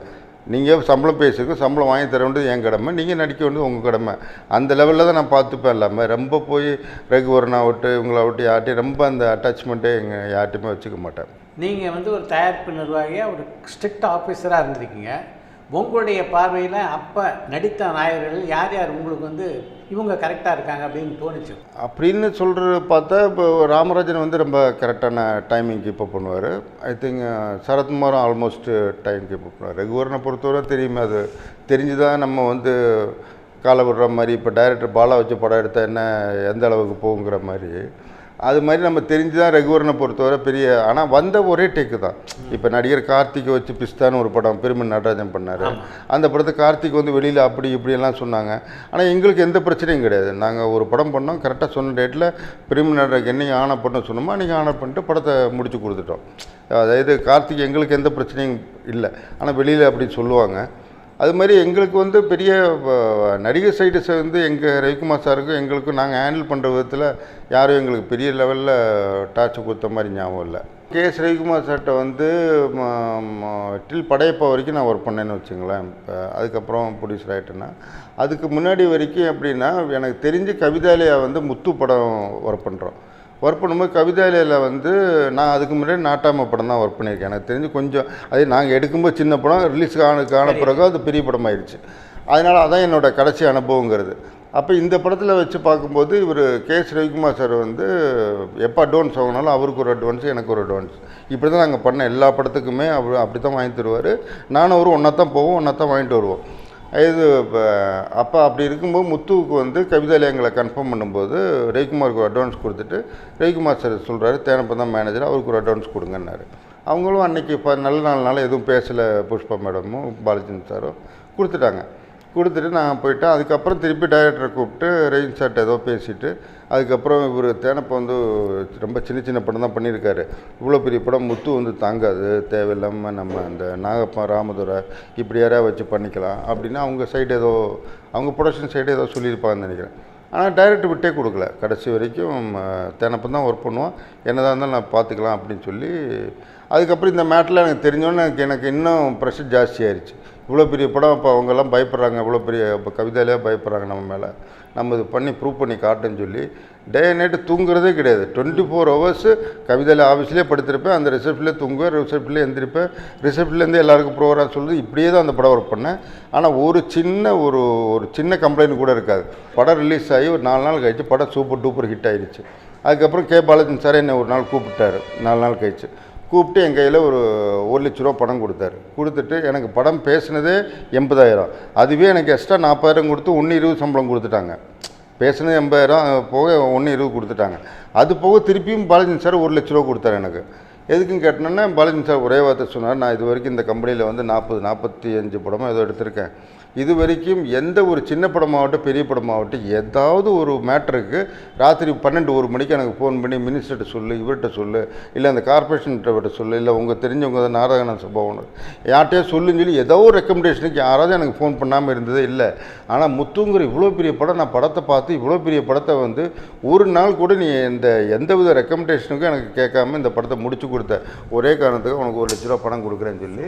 நீங்கள் சம்பளம் பேசுக்கு சம்பளம் வாங்கி தர வேண்டியது என் கடமை, நீங்கள் நடிக்க வேண்டியது உங்கள் கடமை. அந்த லெவலில் தான் நான் பார்த்துப்பேன். இல்லாமல் ரொம்ப போய் ரகுவரன் ஆகட்டு இவங்களாகட்டும் யார்ட்டையும் ரொம்ப அந்த அட்டாச்மெண்ட்டே எங்கள் யார்ட்டையுமே வச்சுக்க மாட்டேன். நீங்கள் வந்து ஒரு தயாரிப்பு நிர்வாகியாக ஒரு ஸ்ட்ரிக்ட் ஆஃபீஸராக இருந்திருக்கீங்க. உங்களுடைய பார்வையில் அப்போ நடித்த நாயகர்கள் யார் யார் உங்களுக்கு வந்து இவங்க கரெக்டாக இருக்காங்க அப்படின்னு தோணுச்சு? அப்படின்னு சொல்கிறது பார்த்தா இப்போ ராமராஜன் வந்து ரொம்ப கரெக்டான டைமிங் கீப்பப் பண்ணுவார். ஐ திங்க் சரத்குமாரும் ஆல்மோஸ்ட் டைம் கீப்பப் பண்ணுவார். ரகுவரனை பொறுத்தவரை தெரியுமே, அது தெரிஞ்சு தான் நம்ம வந்து காலை விடுற மாதிரி. இப்போ டைரக்டர் பாலா வச்சு படம் எடுத்தால் என்ன எந்த அளவுக்கு போகுங்கிற மாதிரி, அது மாதிரி நம்ம தெரிஞ்சு தான் ரகுவரனை பொறுத்தவரை பெரிய. ஆனால் வந்த ஒரே டேக்கு தான். இப்போ நடிகர் கார்த்திகை வச்சு பிஸ்தான்னு ஒரு படம் பெருமன் நடராஜன் பண்ணார். அந்த படத்தை கார்த்திக் வந்து வெளியில் அப்படி இப்படியெல்லாம் சொன்னாங்க. ஆனால் எங்களுக்கு எந்த பிரச்சனையும் கிடையாது. நாங்கள் ஒரு படம் பண்ணோம், கரெக்டாக சொன்ன டேட்டில் பெருமன் நடராஜன் என்னைக்கு ஆனர் பண்ண சொன்னோமோ அன்றைக்கி ஆனர் பண்ணிட்டு படத்தை முடிச்சு கொடுத்துட்டோம். அதாவது கார்த்திக் எங்களுக்கு எந்த பிரச்சனையும் இல்லை. ஆனால் வெளியில் அப்படி சொல்லுவாங்க. அது மாதிரி எங்களுக்கு வந்து பெரிய நடிகர் சைடு வந்து எங்கள் ரவிக்குமார் சாருக்கும் எங்களுக்கும் நாங்கள் ஹேண்டில் பண்ணுற விதத்தில் யாரும் எங்களுக்கு பெரிய லெவலில் டார்ச்சர் கொடுத்த மாதிரி ஞாபகம் இல்லை. கேஎஸ் ரவிக்குமார் சார்கிட்ட வந்து டில் படையப்பா வரைக்கும் நான் ஒர்க் பண்ணேன்னு வச்சுங்களேன். இப்போ அதுக்கப்புறம் ப்ரொடியூசர் ஆகிட்டேன்னா, அதுக்கு முன்னாடி வரைக்கும் எப்படின்னா எனக்கு தெரிஞ்சு கவிதாலயா வந்து முத்து படம் ஒர்க் பண்ணுறோம். ஒர்க் பண்ணும்போது கவிதாலயில் வந்து நான் அதுக்கு முன்னாடி நாட்டாம படம் தான் ஒர்க் பண்ணியிருக்கேன். எனக்கு தெரிஞ்சு கொஞ்சம் அதே நாங்கள் எடுக்கும்போது சின்ன படம் ரிலீஸ் ஆன பிறகு அது பெரிய படமாயிடுச்சு. அதனால் அதான் என்னோடய கடைசி அனுபவங்கிறது. அப்போ இந்த படத்தில் வச்சு பார்க்கும்போது இவர் கேஎஸ் ரவிக்குமார் சார் வந்து எப்போ அட்வான்ஸ் வாங்கினாலும் அவருக்கு ஒரு அட்வான்ஸ் எனக்கு ஒரு அட்வான்ஸ். இப்படி தான் நாங்கள் பண்ண எல்லா படத்துக்குமே அவர் அப்படி தான் வாங்கி தருவார். நானும் அவரும் ஒன்றா தான் போவோம், ஒன்றா தான் வாங்கிட்டு வருவோம். இது இப்போ அப்போ அப்படி இருக்கும்போது முத்துவுக்கு வந்து கவிதாலயங்களை கன்ஃபார்ம் பண்ணும்போது ரவிக்குமாருக்கு ஒரு அட்வான்ஸ் கொடுத்துட்டு ரவிக்குமார் சார் சொல்கிறாரு தேனப்ப தான் மேனேஜர், அவருக்கு ஒரு அட்வான்ஸ் கொடுங்கன்னாரு. அவங்களும் அன்றைக்கி இப்போ நல்ல நாள்னால எதுவும் பேசலை. புஷ்பா மேடமும் பாலச்சந்திரன் சாரும் கொடுத்துட்டு நான் போயிட்டேன். அதுக்கப்புறம் திருப்பி டைரக்டரை கூப்பிட்டு ரஜினி சார்ட்ட ஏதோ பேசிவிட்டு அதுக்கப்புறம் இவர் தேனப்ப வந்து ரொம்ப சின்ன படம் தான் பண்ணியிருக்காரு. இவ்வளோ பெரிய படம் முத்து வந்து தாங்காது, தேவையில்லாமல் நம்ம அந்த நாகப்பா ராமதுரை இப்படி யாராவது வச்சு பண்ணிக்கலாம் அப்படின்னு அவங்க சைடு ஏதோ அவங்க ப்ரொடக்ஷன் சைடு ஏதோ சொல்லியிருப்பாங்கன்னு நினைக்கிறேன். ஆனால் டைரக்டர் விட்டே கொடுக்கல. கடைசி வரைக்கும் தேனப்பம் தான் ஒர்க் பண்ணுவோம், என்னதாக இருந்தாலும் நான் பார்த்துக்கலாம் அப்படின்னு சொல்லி. அதுக்கப்புறம் இந்த மேட்டில் எனக்கு தெரிஞ்சோன்னே எனக்கு இன்னும் ப்ரெஷர் ஜாஸ்தியாகிடுச்சு. இவ்வளோ பெரிய படம் இப்போ அவங்கெல்லாம் பயப்படுறாங்க, இவ்வளோ பெரிய இப்போ கவிதாலேயே பயப்படுறாங்க நம்ம மேலே, நம்ம இது பண்ணி ப்ரூவ் பண்ணி காட்டுன்னு சொல்லி டே நைட்டு தூங்குறதே கிடையாது. 24 hours கவிதாலய ஆஃபீஸ்லேயே படுத்திருப்பேன், அந்த ரிசப்ஷன்லேயே தூங்குவேன், ரிசப்ஷன்லேயே எழுந்திருப்பேன், ரிசப்ஷன்லேருந்து எல்லாருக்கும் ப்ரோக்ராம் சொல்லுது. இப்படியே தான் அந்த படம் ஒர்க் பண்ணேன். ஆனால் ஒரு சின்ன கம்ப்ளைண்ட் கூட இருக்காது. படம் ரிலீஸ் ஆகி ஒரு 4 நாள் கழிச்சு படம் சூப்பர் டூப்பர் ஹிட் ஆகிடுச்சு. அதுக்கப்புறம் கே பாலாஜன் சார் என்னை ஒரு நாள் கூப்பிட்டாரு. 4 நாள் கழிச்சு கூப்பிட்டு என் கையில் ஒரு 1 லட்ச ரூபா படம் கொடுத்தாரு. கொடுத்துட்டு எனக்கு படம் பேசினதே 80,000, அதுவே எனக்கு எக்ஸ்ட்ரா 40,000 கொடுத்து 120 சம்பளம் கொடுத்துட்டாங்க. பேசினது 80,000 போக 120 கொடுத்துட்டாங்க. அது போக திருப்பியும் பாலாஜி சார் 1 லட்ச ரூபா கொடுத்தாரு எனக்கு. எதுக்குன்னு கேட்டோன்னா பாலாஜி சார் ஒரே வார்த்தை சொன்னார், நான் இது வரைக்கும் இந்த கம்பெனியில் வந்து 45 படமாக ஏதோ எடுத்திருக்கேன். இது வரைக்கும் எந்த ஒரு சின்ன படமாகட்டும் பெரிய படமாகட்டும் ஏதாவது ஒரு மேட்டருக்கு ராத்திரி 12-1 மணிக்கு எனக்கு ஃபோன் பண்ணி மினிஸ்டர்கிட்ட சொல்லு, இவர்கிட்ட சொல்லு, இல்லை அந்த கார்பரேஷன்கிட்ட சொல்லு, இல்லை உங்கள் தெரிஞ்சவங்க தான் நாராயண சபாவனர் யார்கிட்டயே சொல்லுன்னு சொல்லி ஏதோ ஒரு ரெக்கமெண்டேஷனுக்கு யாராவது எனக்கு ஃபோன் பண்ணாமல் இருந்ததே இல்லை. ஆனால் முத்துங்கிற இவ்வளோ பெரிய படம், நான் படத்தை பார்த்து இவ்வளோ பெரிய படத்தை வந்து ஒரு நாள் கூட நீ எந்தவித ரெக்கமெண்டேஷனுக்கும் எனக்கு கேட்காம இந்த படத்தை முடிச்சு கொடுத்த ஒரே காரணத்துக்கு உனக்கு 1 லட்ச ரூபா பணம் கொடுக்குறேன்னு சொல்லி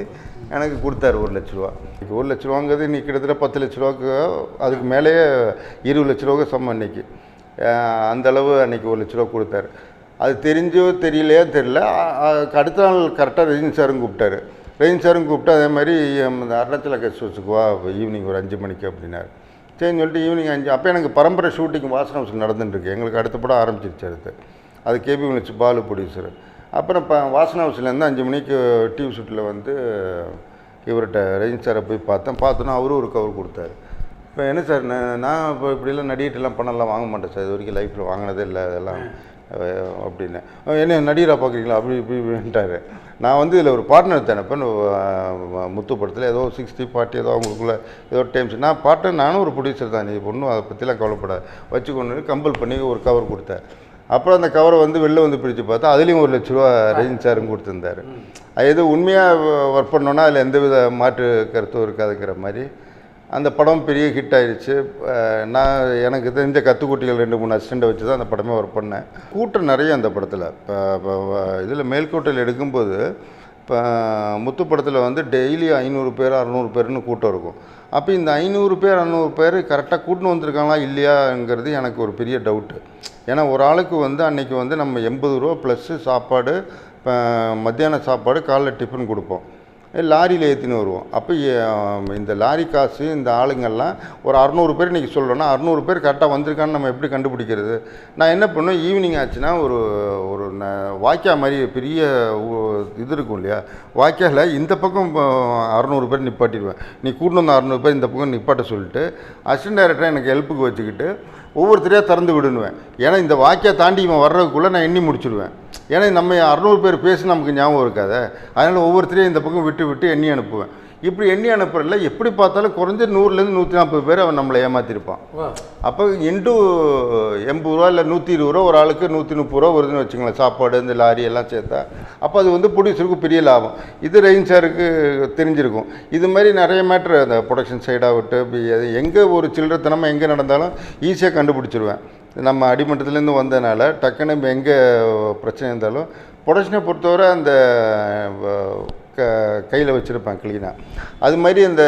எனக்கு கொடுத்தாரு 1 லட்ச ரூபா. 1 லட்ச ரூபாங்கிறது நீ கிட்டத்தட்ட 10 லட்ச ரூபாய்க்கு அதுக்கு மேலேயே 20 லட்ச ரூபாய்க்கு சமம் அன்றைக்கி. அந்தளவு அன்றைக்கி 1 லட்ச ரூபா கொடுத்தாரு. அது தெரிஞ்சோ தெரியலையோ தெரியல. அடுத்த நாள் கரெக்டாக ரஜினி சாரும் கூப்பிட்டாரு. ரஜினி சாரும் கூப்பிட்டு அதே மாதிரி இந்த அருணாச்சல கெஸ்ட் ஹவுஸுக்கு வா ஈவினிங் ஒரு 5 மணிக்கு அப்படின்னாரு. சரின்னு சொல்லிட்டு ஈவினிங் 5 அப்போ எனக்கு பரம்பரை ஷூட்டிங் வாசன ஹவுஸில் நடந்துட்டுருக்கு. எங்களுக்கு அடுத்த படம் ஆரம்பிச்சிருச்சு. அது கேபி மினிச்சு பாலு ப்ரொடியூசர். அப்புறம் இப்போ வாசன ஹவுஸ்லேருந்து 5 மணிக்கு டிவி ஷூட்டில் வந்து இவர்கிட்ட ரஜினி சாரை போய் பார்த்தோன்னா அவரும் ஒரு கவர் கொடுத்தாரு. இப்போ என்ன சார் நான் இப்போ இப்படிலாம் நடிகர்லாம் பணம்லாம் வாங்க மாட்டேன் சார், இது வரைக்கும் லைஃப்பில் வாங்கினதே இல்லை அதெல்லாம் அப்படின்னு. என்ன நடிகராக பார்க்குறீங்களா அப்படி இப்படின்ட்டார். நான் வந்து இதில் ஒரு பார்ட்னர் தானே. இப்போ முத்து படத்தில் ஏதோ 60-40 ஏதோ அவங்களுக்குள்ள ஏதோ டைம்ஸ் நான் பார்ட்னர், நானும் ஒரு ப்ரொடியூசர் தான், நீ ஒன்றும் அதை பற்றிலாம் கவலைப்படாது வச்சுக்கொண்டு கம்பல் பண்ணி ஒரு கவர் கொடுத்தார். அப்புறம் அந்த கவரை வந்து வெளில வந்து பிரித்து பார்த்தா அதுலேயும் 1 லட்ச ரூபா ரஜினி சாரும் கொடுத்துருந்தார். அது எது உண்மையாக ஒர்க் பண்ணோன்னா அதில் எந்தவித மாற்று கருத்தும் இருக்காதுங்கிற மாதிரி அந்த படம் பெரிய ஹிட் ஆகிடுச்சு. நான் எனக்கு தெரிஞ்ச கத்துக்குட்டிகள் 2-3 அசிஸ்டண்ட்டை வச்சு தான் அந்த படமே ஒர்க் பண்ணேன். கூட்டம் நிறைய அந்த படத்தில். இப்போ இதில் மேல்கோட்டையில் எடுக்கும்போது இப்போ முத்து படத்தில் வந்து டெய்லி 500 பேர் 600 பேர்னு கூட்டம் இருக்கும். அப்போ இந்த 500 பேர் 600 பேர் கரெக்டாக கூட்டின்னு வந்திருக்காங்களா இல்லையாங்கிறது எனக்கு ஒரு பெரிய டவுட்டு. ஏன்னா ஒரு ஆளுக்கு வந்து அன்றைக்கி வந்து நம்ம 80 ரூபா ப்ளஸ்ஸு சாப்பாடு, மத்தியான சாப்பாடு, காலைல டிஃபன் கொடுப்போம், லாரியில் ஏற்றின்னு வருவோம். அப்போ இந்த லாரி காசு இந்த ஆளுங்கள்லாம் ஒரு 600 பேர் இன்றைக்கி சொல்கிறோன்னா 600 பேர் கரெக்டாக வந்திருக்கான்னு நம்ம எப்படி கண்டுபிடிக்கிறது? நான் என்ன பண்ணுவேன், ஈவினிங் ஆச்சுன்னா ஒரு ஒரு வாய்க்கா மாதிரி பெரிய இது இருக்கும் இல்லையா, வாய்க்காவில் இந்த பக்கம் 600 பேர் நிப்பாட்டிடுவேன். நீ கூட்டின்னு வந்த 600 பேர் இந்த பக்கம் நிப்பாட்ட சொல்லிட்டு அசிஸ்டன்ட் டைரக்டரை எனக்கு ஹெல்ப்புக்கு வச்சுக்கிட்டு ஒவ்வொருத்தரையாக திறந்து விடுனுவேன். ஏன்னா இந்த வாக்கியா தாண்டி இவன் வர்றதுக்குள்ளே நான் எண்ணி முடிச்சுடுவேன். ஏன்னா நம்ம 600 பேர் பேசி நமக்கு ஞாபகம் இருக்காது. அதனால் ஒவ்வொருத்தரையும் இந்த பக்கம் விட்டு விட்டு எண்ணி அனுப்புவேன். இப்படி எண்ணி அனுப்புறதில்ல எப்படி பார்த்தாலும் குறைஞ்ச 100லேருந்து 140 பேர் அவன் நம்மளை ஏமாற்றிருப்பான். அப்போ இன்ட்டு 80 ரூபா இல்லை 120 ரூபா, ஒரு ஆளுக்கு 130 ரூபா வருதுன்னு வச்சுங்களேன், சாப்பாடு இந்த லாரி எல்லாம் சேர்த்தா. அப்போ அது வந்து ப்ரொடியூசருக்கு பெரிய லாபம். இது ரெயின் சாருக்கு தெரிஞ்சிருக்கும். இது மாதிரி நிறைய மேட்ரு அந்த ப்ரொடக்ஷன் சைடாகட்டும், எங்கே ஒரு சில்லறத்தனமாக எங்கே நடந்தாலும் ஈஸியாக கண்டுபிடிச்சிருவேன். நம்ம அடிமட்டத்துலேருந்து வந்ததுனால டக்குன்னு எங்கே பிரச்சனை இருந்தாலும் ப்ரொடக்ஷனை பொறுத்தவரை அந்த கையில் வச்சுருப்பேன் க்ளீனாக. அது மாதிரி இந்த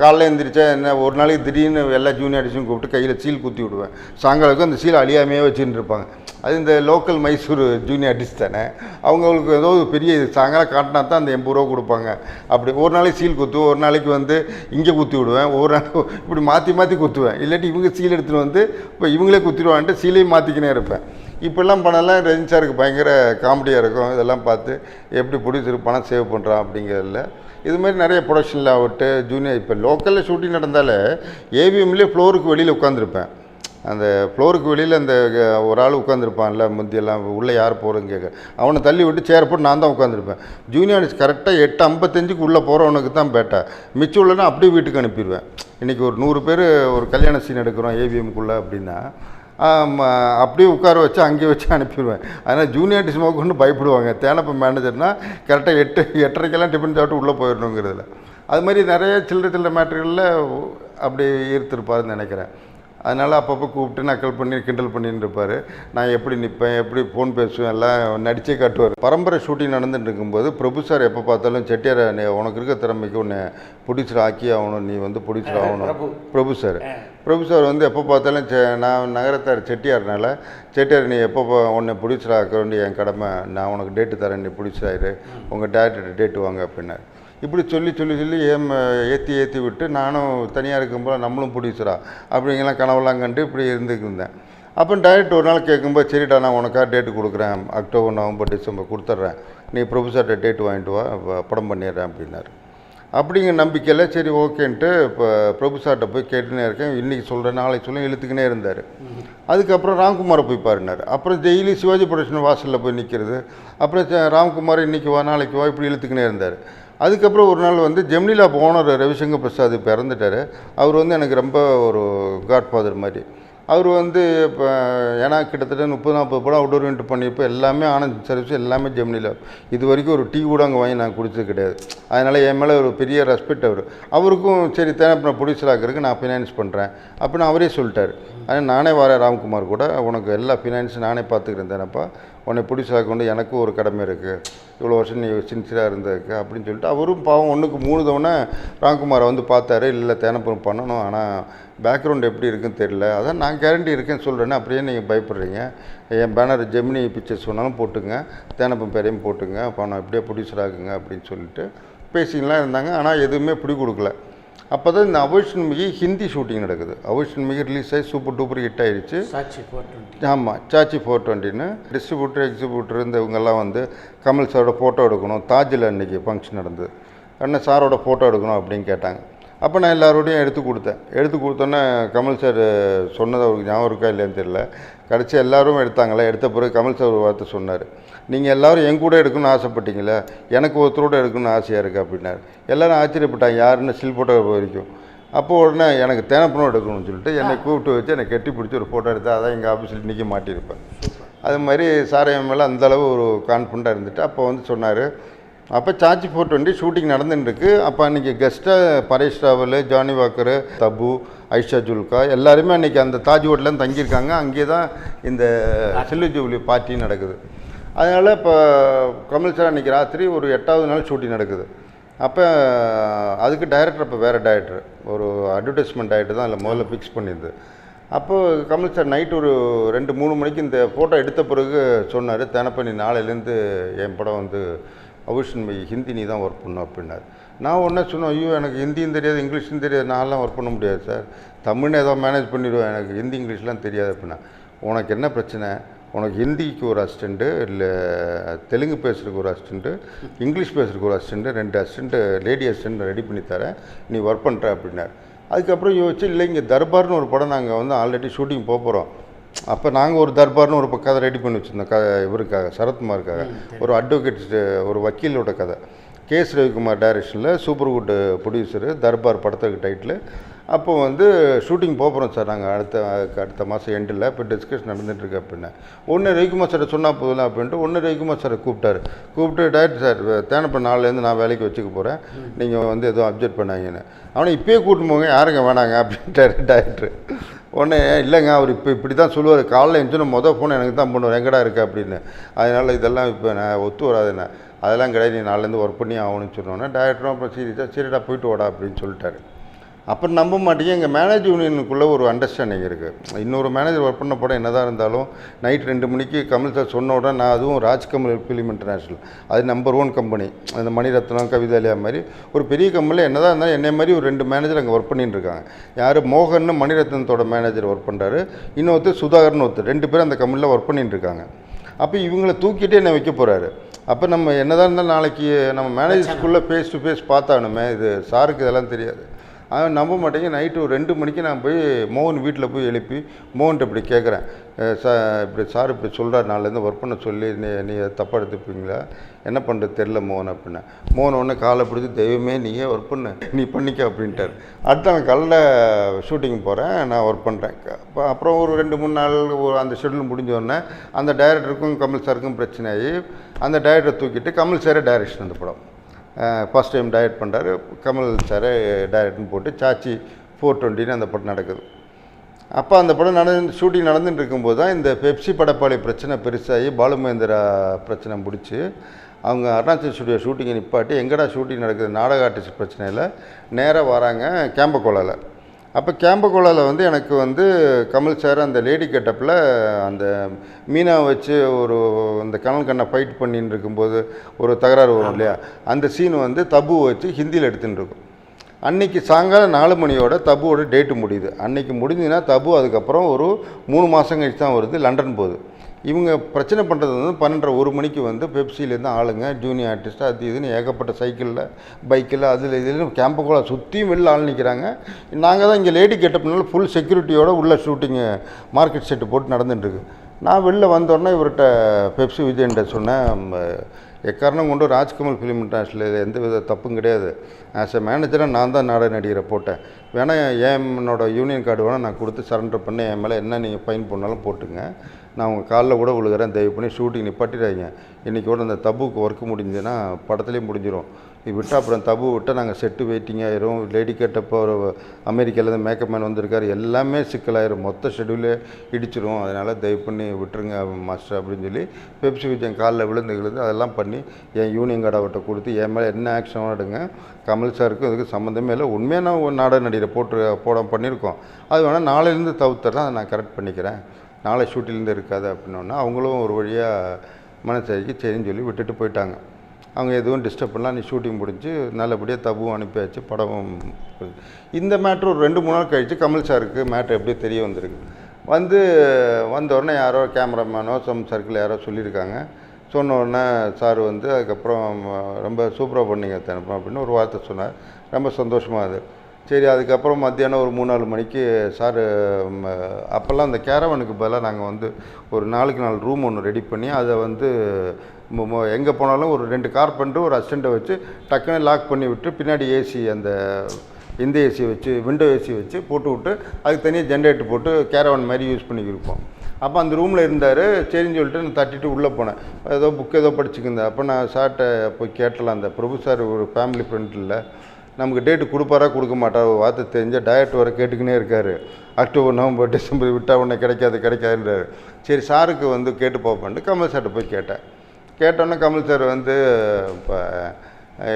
காலைல எழுந்திரிச்சா என்ன, ஒரு நாளைக்கு திடீர்னு எல்லா ஜூனியர் ஆர்டிஸ்டும் கூப்பிட்டு கையில் சீல் குத்தி விடுவேன். சாயங்காலத்துக்கு அந்த சீல் அழியாமையே வச்சுட்டு இருப்பாங்க. அது இந்த லோக்கல் மைசூர் ஜூனியர் ஆர்டிஸ்ட் தானே, அவங்களுக்கு ஏதோ பெரிய சாயங்காலம் காட்டினா தான் அந்த 80 ரூபா கொடுப்பாங்க. அப்படி ஒரு நாளைக்கு சீல் குத்துவேன், ஒரு நாளைக்கு வந்து இங்கே குத்தி விடுவேன், ஒரு நாள் இப்படி மாற்றி மாற்றி குத்துவேன். இல்லாட்டி இவங்க சீல் எடுத்துகிட்டு வந்து இப்போ இவங்களே குத்திடுவான்ட்டு சீலையும் மாற்றிக்கினே இருப்பேன். இப்போல்லாம் பணம்லாம் ரஜினி சாருக்கு பயங்கர காமெடியாக இருக்கும். இதெல்லாம் பார்த்து எப்படி ப்ரொடியூசர் பணம் சேவ் பண்ணுறான் அப்படிங்கிறதில்ல. இதுமாதிரி நிறைய ப்ரொடக்ஷனில் ஆகட்டு ஜூனியர் இப்போ லோக்கலில் ஷூட்டிங் நடந்தாலே ஏவிஎம்லேயே ஃப்ளோருக்கு வெளியில் உட்காந்துருப்பேன். அந்த ஃப்ளோருக்கு வெளியில் அந்த ஒரு ஆள் உட்காந்துருப்பான்ல, முந்தியெல்லாம் உள்ளே யார் போகிறதுன்னு கேட்க, அவனை தள்ளி விட்டு சேர் போட்டு நான் தான் உட்காந்துருப்பேன். ஜூனியர்ஸ் கரெக்டாக 8:55 உள்ளே போகிறவனுக்கு தான் பேட்டா, மிச்சம் உள்ளனா அப்படியே வீட்டுக்கு அனுப்பிடுவேன். இன்றைக்கி ஒரு 100 பேர் ஒரு கல்யாண சீன் எடுக்கிறோம் ஏவிஎம்குள்ளே அப்படின்னா அப்படியே உட்கார வச்சு அங்கேயே வச்சு அனுப்பிடுவேன். அதனால் ஜூனியர் ஆர்டிஸ்ட் கொண்டு பயப்படுவாங்க. தேனப்ப மேனேஜர்னால் கரெக்டாக 8:30க்கெல்லாம் டிஃபன் சாப்பிட்டு உள்ளே போயிடணுங்கிறதுல. அது மாதிரி நிறைய சில்லற மேட்டர்களில் அப்படி ஈர்த்திருப்பாருன்னு நினைக்கிறேன். அதனால் அப்பப்போ கூப்பிட்டு நக்கல் பண்ணி கிண்டல் பண்ணின்னு இருப்பார். நான் எப்படி நிற்பேன், எப்படி ஃபோன் பேசுவேன், எல்லாம் நடிச்சே காட்டுவார். பரம்பரை ஷூட்டிங் நடந்துட்டு இருக்கும்போது பிரபு சார் எப்போ பார்த்தாலும் செட்டியார் உனக்கு இருக்க திறமைக்கு உன்னை ப்ரொடியூசர் ஆக்கி ஆகணும், நீ வந்து ப்ரொடியூசர் ஆகணும். பிரபு சார் வந்து எப்போ பார்த்தாலும் நான் நகரத்தார் செட்டியார்னால, செட்டியார் நீ எப்போ உன்னை ப்ரொடியூசர் ஆக்க வேண்டிய என் கடமை, நான் உனக்கு டேட்டு தரேன், நீ ப்ரொடியூசர் ஆயிரு, உங்கள் டேரக்டர் டேட்டு வாங்க அப்படின்னாரு. இப்படி சொல்லி ஏற்றி விட்டு நானும் தனியாக இருக்கும்போது நம்மளும் ப்ரொடியூசரா அப்படிங்கலாம் கனவெல்லாம் கண்டு இப்படி இருந்துருந்தேன். அப்போ டைரக்டர் ஒரு நாள் கேட்கும்போது, சரிடா நான் உனக்காக டேட்டு கொடுக்குறேன், அக்டோபர் நவம்பர் டிசம்பர் கொடுத்துட்றேன், நீ ப்ரொஃபஸர்கிட்ட டேட்டு வாங்கிட்டு வா, படம் பண்ணிடுறேன் அப்படின்னாரு. அப்படிங்கிற நம்பிக்கையில் சரி ஓகேன்ட்டு இப்போ ப்ரொஃபஸர்கிட்ட போய் கேட்டுனே இருக்கேன். இன்றைக்கி சொல்கிறேன் நாளைக்கு சொல்ல இழுத்துக்கினே இருந்தார். அதுக்கப்புறம் ராம்குமாரை போய் பாருனார். அப்புறம் டெய்லி சிவாஜி ப்ரொடக்ஷன் வாசலில் போய் நிற்கிறது. அப்புறம் ராம்குமார் இன்றைக்கி வா நாளைக்கு வா இப்படி இழுத்துக்கினே இருந்தார். அதுக்கப்புறம் ஒரு நாள் வந்து ஜெமினிலா ஓனர் ரவிசங்கர் பிரசாத் இப்போ இறந்துட்டார். அவர் வந்து எனக்கு ரொம்ப ஒரு காட்ஃபாதர் மாதிரி. அவர் வந்து இப்போ ஏன்னா கிட்டத்தட்ட 30-40 படம் அவுட்டோர் இன்ட்டு பண்ணியிருப்போம். எல்லாமே ஆனந்த் சர்வீஸ், எல்லாமே ஜெமினிலா. இது வரைக்கும் ஒரு டீ கூட அங்கே வாங்கி நான் குடிச்சது கிடையாது. அதனால் என் மேலே ஒரு பெரிய ரெஸ்பெக்ட் அவருக்கும். சரி தேனப்ப ப்ரொடியூசர் ஆகிறதுக்கு நான் ஃபினான்ஸ் பண்ணுறேன் அப்படின்னு அவரே சொல்லிட்டார். ஆனால் நானே வரேன் ராம்குமார் கூட, உனக்கு எல்லா ஃபினான்ஸும் நானே பார்த்துக்கிறேன் தேனப்பா, உன்னை ப்ரொடியூசர் கொண்டு எனக்கும் ஒரு கடமை இருக்குது, இவ்வளோ வருஷம் நீ சின்சியராக இருந்ததுக்கு அப்படின்னு சொல்லிட்டு அவரும் பாவம் 1க்கு 3 தவணை ராம்குமாரை வந்து பார்த்தாரு. இல்லை தேனப்பம் பண்ணணும், ஆனால் பேக்ரவுண்ட் எப்படி இருக்குன்னு தெரியல, அதான் நான் கேரண்டி இருக்கேன்னு சொல்கிறேன்னு அப்படியே நீங்கள் பயப்படுறீங்க, என் பேனர் ஜெமினி பிக்சர்ஸ் சொன்னாலும் போட்டுங்க, தேனப்பம் பேரையும் போட்டுங்க, பணம் எப்படியே ப்ரொடியூசர் ஆகுங்க அப்படின்னு சொல்லிட்டு பேசிங்கலாம் இருந்தாங்க. ஆனால் எதுவுமே பிடி கொடுக்கல. அப்போ தான் இந்த அவோஷன் மிகி ஹிந்தி ஷூட்டிங் நடக்குது. அவோஷன் மிகி ரிலீஸ் ஆகி சூப்பர் டூப்பர் ஹிட் ஆகிடுச்சு. ஆமாம், சாச்சி 420ன்னு டிஸ்ட்ரிபியூட்டர் எக்ஸிபியூட்டர் இந்த இவங்கெல்லாம் வந்து கமல் சாரோட ஃபோட்டோ எடுக்கணும். தாஜில் அன்றைக்கி ஃபங்க்ஷன் நடந்தது. அண்ணன் சாரோட ஃபோட்டோ எடுக்கணும் அப்படின்னு கேட்டாங்க. அப்போ நான் எல்லாரோடையும் எடுத்து கொடுத்தோன்னே கமல் சார் சொன்னது அவருக்கு ஞாபகம் இருக்கா இல்லைன்னு தெரியல. கடைசி எல்லோரும் எடுத்தாங்களே, எடுத்த பிறகு கமல் சார் ஒரு வார்த்தை சொன்னார், நீங்கள் எல்லோரும் என் கூட எடுக்கணும்னு ஆசைப்பட்டீங்களே, எனக்கு ஒருத்தரோட எடுக்கணும்னு ஆசையாக இருக்குது அப்படின்னாரு. எல்லோரும் ஆச்சரியப்பட்டாங்க, யாருன்னு ஸ்டில் ஃபோட்டோ வரைக்கும். அப்போது உடனே எனக்கு தேனப்பனம் எடுக்கணும்னு சொல்லிட்டு என்னை கூப்பிட்டு வச்சு என்னை கட்டி பிடிச்சி ஒரு ஃபோட்டோ எடுத்தால் அதான் எங்கள் ஆஃபீஸில் இன்றைக்கி மாட்டியிருப்பேன். அது மாதிரி சார் என் மேலே அந்தளவு ஒரு கான்ஃபிடண்ட்டாக இருந்துட்டு அப்போ வந்து சொன்னார். அப்போ சாச்சி 420 ஷூட்டிங் நடந்துட்டுருக்கு. அப்போ அன்றைக்கி கெஸ்ட்டாக பரேஷ் ராவல், ஜானி வாக்கர், தபு, ஐஷா ஜுல்கா எல்லாருமே அன்றைக்கி அந்த தாஜ் ஹோட்டலில் தங்கியிருக்காங்க. அங்கே தான் இந்த சில்லு ஜூப்ளி பார்ட்டி நடக்குது. அதனால் இப்போ கமல் சார் அன்றைக்கி ராத்திரி ஒரு 8வது நாள் ஷூட்டிங் நடக்குது. அப்போ அதுக்கு டைரக்டர் அப்போ வேறு டைரக்டர், ஒரு அட்வர்டைஸ்மெண்ட் டைரக்டர் தான் அதில் முதல்ல ஃபிக்ஸ் பண்ணியிருந்தது. அப்போது கமல் சார் நைட்டு ஒரு 2-3 மணிக்கு இந்த ஃபோட்டோ எடுத்த பிறகு சொன்னார், தேனப்ப நீ நாளையிலேருந்து என் படம் வந்து அவிஷன் ஹிந்தி நீ தான் ஒர்க் பண்ணும் அப்படின்னாரு. நான் ஒன்றே சொன்னேன், ஐயோ எனக்கு ஹிந்தியும் தெரியாது இங்கிலீஷும் தெரியாது, நான்லாம் ஒர்க் பண்ண முடியாது சார், தமிழ்னு ஏதோ மேனேஜ் பண்ணிடுவேன், எனக்கு ஹிந்தி இங்கிலீஷ்லாம் தெரியாது அப்படின்னா. உனக்கு என்ன பிரச்சனை, உனக்கு ஹிந்திக்கு ஒரு அசிஸ்டண்ட்டு, இல்லை தெலுங்கு பேசுகிறதுக்கு ஒரு அசிஸ்டண்ட்டு, இங்கிலீஷ் பேசுகிறதுக்கு ஒரு assistant, 2 assistant lady assistant ready பண்ணி தரேன், நீ ஒர்க் பண்ணுற அப்படின்னார். அதுக்கப்புறம் யோசிச்சு, இல்லை இங்கே தர்பார்னு ஒரு படம் நாங்கள் வந்து ஆல்ரெடி ஷூட்டிங் போகிறோம். அப்போ நாங்கள் ஒரு தர்பார்னு ஒரு கதை ரெடி பண்ணி வச்சுருந்தோம், இவருக்காக, சரத்குமாருக்காக, ஒரு அட்வொகேட், ஒரு வக்கீலோட கதை. கேஎஸ் ரவிக்குமார் டைரக்ஷனில், சூப்பர் குட் ப்ரொடியூசரு, தர்பார் படத்துக்கு டைட்டில். அப்போ வந்து ஷூட்டிங் போகிறோம் சார் நாங்கள் அடுத்த மாதம் எண்டில், இப்போ டிஸ்கஷன் நடந்துகிட்ருக்கு அப்படின்னா. ஒன்று ரவிக்குமார் சாரை சொன்னால் போதும் அப்படின்ட்டு ரவிக்குமார் சாரை கூப்பிட்டு டைரக்டர் சார் தேனப்ப நாளிலேருந்து நான் வேலைக்கு வச்சுக்க போகிறேன், நீங்கள் வந்து எதுவும் அப்ஜெக்ட் பண்ணாங்கன்னு. அவனை இப்போயே கூட்டின்னு போங்க, யாருங்க வேணாங்க அப்படின்ட்டார் டைரக்டர். உடனே இல்லைங்க அவர் இப்போ இப்படி தான் சொல்லுவார், காலையில் எழுந்துச்சு மொதல் ஃபோன் எனக்கு தான் பண்ணுவார், எங்கடா இருக்கா அப்படின்னு. அதனால் இதெல்லாம் இப்போ நான் ஒத்து வராதுண்ணே, அதெல்லாம் கிடையாது, நீ நாளிலேருந்து ஒர்க் பண்ணி ஆகணும்னு சொன்னோன்னே டைரக்டரும் அப்புறம் சரிடா போயிட்டு வாடா அப்படின்னு சொல்லிட்டாரு. அப்புறம் நம்ப மாட்டேங்க, எங்கள் மேனேஜ் யூனியனுக்குள்ளே ஒரு அண்டர்ஸ்டாண்டிங் இருக்குது. இன்னொரு மேனேஜர் ஒர்க் பண்ண படம் என்ன தான் இருந்தாலும் நைட் 2 மணிக்கு கமல் சார் சொன்ன உடனே நான், அதுவும் ராஜ்கமல் ஃபிலிம் இன்டர்நேஷ்னல், அது நம்பர் 1 கம்பெனி, அந்த மணிரத்னம் கவிதாலயா மாதிரி ஒரு பெரிய கம்பெனியில் என்ன தான் இருந்தாலும் என்னை மாதிரி ஒரு 2 மேனேஜர் அங்கே ஒர்க் பண்ணிட்டு இருக்காங்க. யார் மோகன் மணிரத்னத்தோட மேனேஜர் ஒர்க் பண்ணுறாரு, இன்னொருத்தர் சுதாகர்னு ஒருத்தர், 2 பேரும் அந்த கம்பெனியில் ஒர்க் பண்ணிட்டு இருக்காங்க. அப்போ இவங்களை தூக்கிட்டே என்னை வைக்க போகிறாரு. அப்போ நம்ம என்ன தான் இருந்தாலும் நாளைக்கு நம்ம மேனேஜர்ஸ்குள்ளே ஃபேஸ் டு ஃபேஸ் பார்த்தானுமே, இது சாருக்கு இதெல்லாம் தெரியாது. அவன் நம்ப மாட்டேங்க, நைட்டு ஒரு 2 மணிக்கு நான் போய் மோகன் வீட்டில் போய் எழுப்பி மோகன்ட்டு இப்படி கேட்குறேன், இப்படி சார் இப்படி சொல்கிறார், நாளிலேருந்து ஒர்க் பண்ண சொல்லி நீ தப்பாக எடுத்துப்பீங்களா, என்ன பண்ணுறது தெரில மோகன் அப்படின்னா. மோகன் ஒன்று காலை பிடிச்சி, தெய்வமே நீயே ஒர்க் பண்ணு, நீ பண்ணிக்க அப்படின்ட்டார். அடுத்து அவன் காலையில் ஷூட்டிங் போகிறேன், நான் ஒர்க் பண்ணுறேன். அப்புறம் ஒரு 2-3 நாள் அந்த ஷெட்யூல் முடிஞ்சோடனே அந்த டைரக்டருக்கும் கமல் சாருக்கும் பிரச்சனை ஆகி அந்த டைரக்டரை தூக்கிட்டு கமல் சாரே டைரக்ஷன் அந்த படம் ஃபஸ்ட் டைம் டைரக்ட் பண்ணுறாரு. கமல் சாரை டைரக்ட்னு போட்டு சாச்சி 420 அந்த படம் நடக்குது. அப்போ அந்த படம் ஷூட்டிங் நடந்துட்டு இருக்கும்போது தான் இந்த பெப்சி படப்பாளி பிரச்சனை பெருசாகி பாலுமகேந்திரா பிரச்சனை முடிச்சு அவங்க அருணாச்சல் ஸ்டுடியோ ஷூட்டிங்கை நிப்பாட்டி, எங்கடா ஷூட்டிங் நடக்குது, நாடக ஆர்டிஸ்ட் பிரச்சனையில் நேராக வராங்க கேம்பகோலாவில். அப்போ கேம்பகோலாவில் வந்து எனக்கு வந்து கமல் சார் அந்த லேடி கெட்டப்பில் அந்த மீனாவை வச்சு ஒரு அந்த கண்ணை ஃபைட் பண்ணின்னு இருக்கும்போது ஒரு தகராறு வரும் இல்லையா, அந்த சீன் வந்து தபு வச்சு ஹிந்தியில் எடுத்துகிட்டு இருக்கும். அன்றைக்கி சாயங்காலம் 4 மணியோட தபுவோட டேட்டு முடியுது. அன்றைக்கி முடிஞ்சுன்னா தபு அதுக்கப்புறம் ஒரு 3 மாதம் கழிச்சு தான் வருது, லண்டன் போகுது. இவங்க பிரச்சனை பண்ணுறது வந்து 12:30-1 மணிக்கு வந்து பெப்சிலேருந்து ஆளுங்க ஜூனியர் ஆர்டிஸ்ட்டு அது இதுன்னு ஏகப்பட்ட சைக்கிளில் பைக்கில் அதில் இதுன்னு கேம்புக்குள்ளே சுற்றியும் வெளில ஆள் நிற்கிறாங்க. நாங்கள் தான் இங்கே லேடி கெட்டப்னால ஃபுல் செக்யூரிட்டியோட உள்ள ஷூட்டிங்கு மார்க்கெட் செட்டு போட்டு நடந்துட்டுருக்கு. நான் வெளில வந்தோடனே இவர்கிட்ட பெப்சி விஜயன்ட்ட சொன்னேன், எக்காரணம் கொண்டு ராஜ்கமல் ஃபிலிம் இன்டர்நேஷ்னல் எந்த வித தப்பும் கிடையாது, ஆஸ் எ மேனேஜராக நான் தான் நாடக நடிகரை போட்டேன், வேணால் என்னோட யூனியன் கார்டு வேணால் நான் கொடுத்து சரண்டர் பண்ணி என் மேலே என்ன நீங்கள் ஃபைன் பண்ணாலும் போட்டுங்க, நான் உங்கள் காலில் கூட விழுகிறேன், தயவு பண்ணி ஷூட்டிங் நிப்பாட்டிடாதீங்க, இன்றைக்கி கூட அந்த தபுக்கு ஒர்க்கு முடிஞ்சுன்னா படத்துலேயே முடிஞ்சிடும், இது விட்டால் அப்புறம் தபு விட்டால் நாங்கள் செட்டு வெயிட்டிங் ஆயிரும், லேடி கேட்டப்போ ஒரு அமெரிக்காவிலேருந்து மேக்கப் மேன் வந்திருக்காரு, எல்லாமே சிக்கலாயிரும், மொத்த ஷெடியூலே இடிச்சிடும், அதனால் தயவு பண்ணி விட்டுருங்க மாஸ்டர் அப்படின்னு சொல்லி பெப்சி விஜயன் காலில் விழுந்து அதெல்லாம் பண்ணி என் யூனியன் கார்டு அவர்கிட்ட கொடுத்து என் மேலே என்ன ஆக்ஷன் எடுங்க, கமல் சாருக்கும் இதுக்கு சம்மந்தமே இல்லை, உண்மையாக நான் ஒரு நாடக நடிகரை பண்ணியிருக்கோம், அது வேணால் நாளையிலேருந்து தவிர்த்துறேன், அதை நான் கரெக்ட் பண்ணிக்கிறேன், நாளை ஷூட்டிலேருந்து இருக்காது அப்படின்னோன்னா அவங்களும் ஒரு வழியாக மனசாரிக்கு சரின்னு சொல்லி விட்டுட்டு போயிட்டாங்க. அவங்க எதுவும் டிஸ்டர்ப் பண்ணலாம், நீ ஷூட்டிங் முடிஞ்சு நல்லபடியாக தபுவும் அனுப்பியாச்சு, படமும். இந்த மேட்ரு ஒரு 2-3 நாள் கழித்து கமல் சாருக்கு மேட்ரு எப்படி தெரிய வந்திருக்கு. வந்த உடனே யாரோ கேமராமேனோ சர்க்கிள் யாரோ சொல்லியிருக்காங்க. சொன்ன உடனே சார் வந்து அதுக்கப்புறம் ரொம்ப சூப்பராக பண்ணிங்க தனப்பா அப்படின்னு ஒரு வார்த்தை சொன்னார். ரொம்ப சந்தோஷமாக அது. சரி, அதுக்கப்புறம் மத்தியானம் ஒரு 3-4 மணிக்கு சார், அப்போல்லாம் அந்த கேரவனுக்கு பதிலாக நாங்கள் வந்து ஒரு 4 ரூம் ஒன்று ரெடி பண்ணி அதை வந்து எங்கே போனாலும் ஒரு 2 கார்பெண்டர் ஒரு அசிஸ்டண்ட்டை வச்சு டக்குன்னு லாக் பண்ணி விட்டு பின்னாடி ஏசி அந்த இந்த ஏசி வச்சு விண்டோ ஏசி வச்சு போட்டு விட்டு அதுக்கு தனியாக ஜென்ரேட்டர் போட்டு கேரவன் மாதிரி யூஸ் பண்ணிக்கிருப்போம். அப்போ அந்த ரூமில் இருந்தார். சரின்னு சொல்லிட்டு நான் தட்டிட்டு உள்ளே போனேன். ஏதோ புக் ஏதோ படிச்சுக்கிருந்தேன். அப்போ நான் சார்கிட்ட போய் கேட்டலாம், அந்த பிரபு சார் ஒரு ஃபேமிலி ஃப்ரெண்ட் இல்லை, நமக்கு டேட்டு கொடுப்பாரா கொடுக்க மாட்டார், ஒரு வார்த்தை தெரிஞ்ச டயட் வர கேட்டுக்கினே இருக்கார், அக்டோபர் நவம்பர் டிசம்பர் விட்டால் உடனே கிடைக்காதுன்றார். சரி சாருக்கு வந்து கேட்டு பார்ப்பேன்ட்டு கமல் சார்கிட்ட போய் கேட்டேன். கேட்டோன்னே கமல் சார் வந்து இப்போ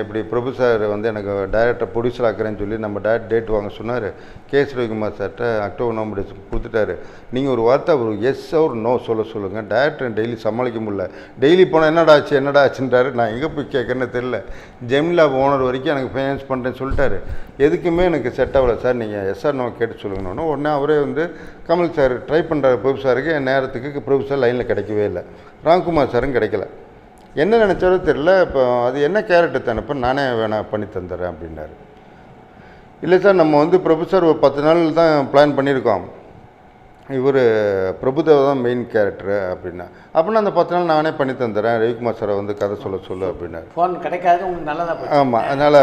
இப்படி பிரபு சார் வந்து எனக்கு டைரக்டர் ப்ரொடியூசர் ஆக்குறேன்னு சொல்லி நம்ம டேட் வாங்க சொன்னார். கேஎஸ் ரவிக்குமார் சார்கிட்ட அக்டோபர் நவம்பர் கொடுத்துட்டாரு. நீங்கள் ஒரு வார்த்தை ஒரு எஸ் ஒரு நோ சொல்லுங்கள். டேரக்டர் டெய்லி சமாளிக்க முடியல. டெய்லி போனால் என்னடா ஆச்சுன்றாரு. நான் எங்கே போய் கேட்குறேன்னு தெரில. ஜெமிலா ஓனர் வரைக்கும் எனக்கு ஃபைனான்ஸ் பண்ணுறேன்னு சொல்லிட்டாரு. எதுக்குமே எனக்கு செட் ஆகலை சார், நீங்கள் எஸ்ஆர் நோ கேட்டு சொல்லுங்கன்னு. உடனே அவரே வந்து கமல் சார் ட்ரை பண்ணுறாரு. பிரபு சாருக்கு என் நேரத்துக்கு பிரபு சார் லைனில் கிடைக்கவே இல்லை. ராம்குமார் சாரும் கிடைக்கல. என்ன நினச்சாரோ தெரில. இப்போ அது என்ன கேரக்டர் தானே, இப்போ நானே வேணால் பண்ணி தந்துடுறேன் அப்படின்னாரு. இல்லை சார், நம்ம வந்து பிரபு சார் ஒரு 10 நாள் தான் பிளான் பண்ணியிருக்கோம். இவர் பிரபுதேவா தான் மெயின் கேரக்டரு அப்படின்னா. அப்படின்னா அந்த 10 நாள் நானே பண்ணி தந்துடுறேன், ரவிக்குமார் சாரை வந்து கதை சொல்லு அப்படின்னாரு. ஃபோன் கிடைக்காது உங்களுக்கு நல்லதாக. ஆமாம், அதனால்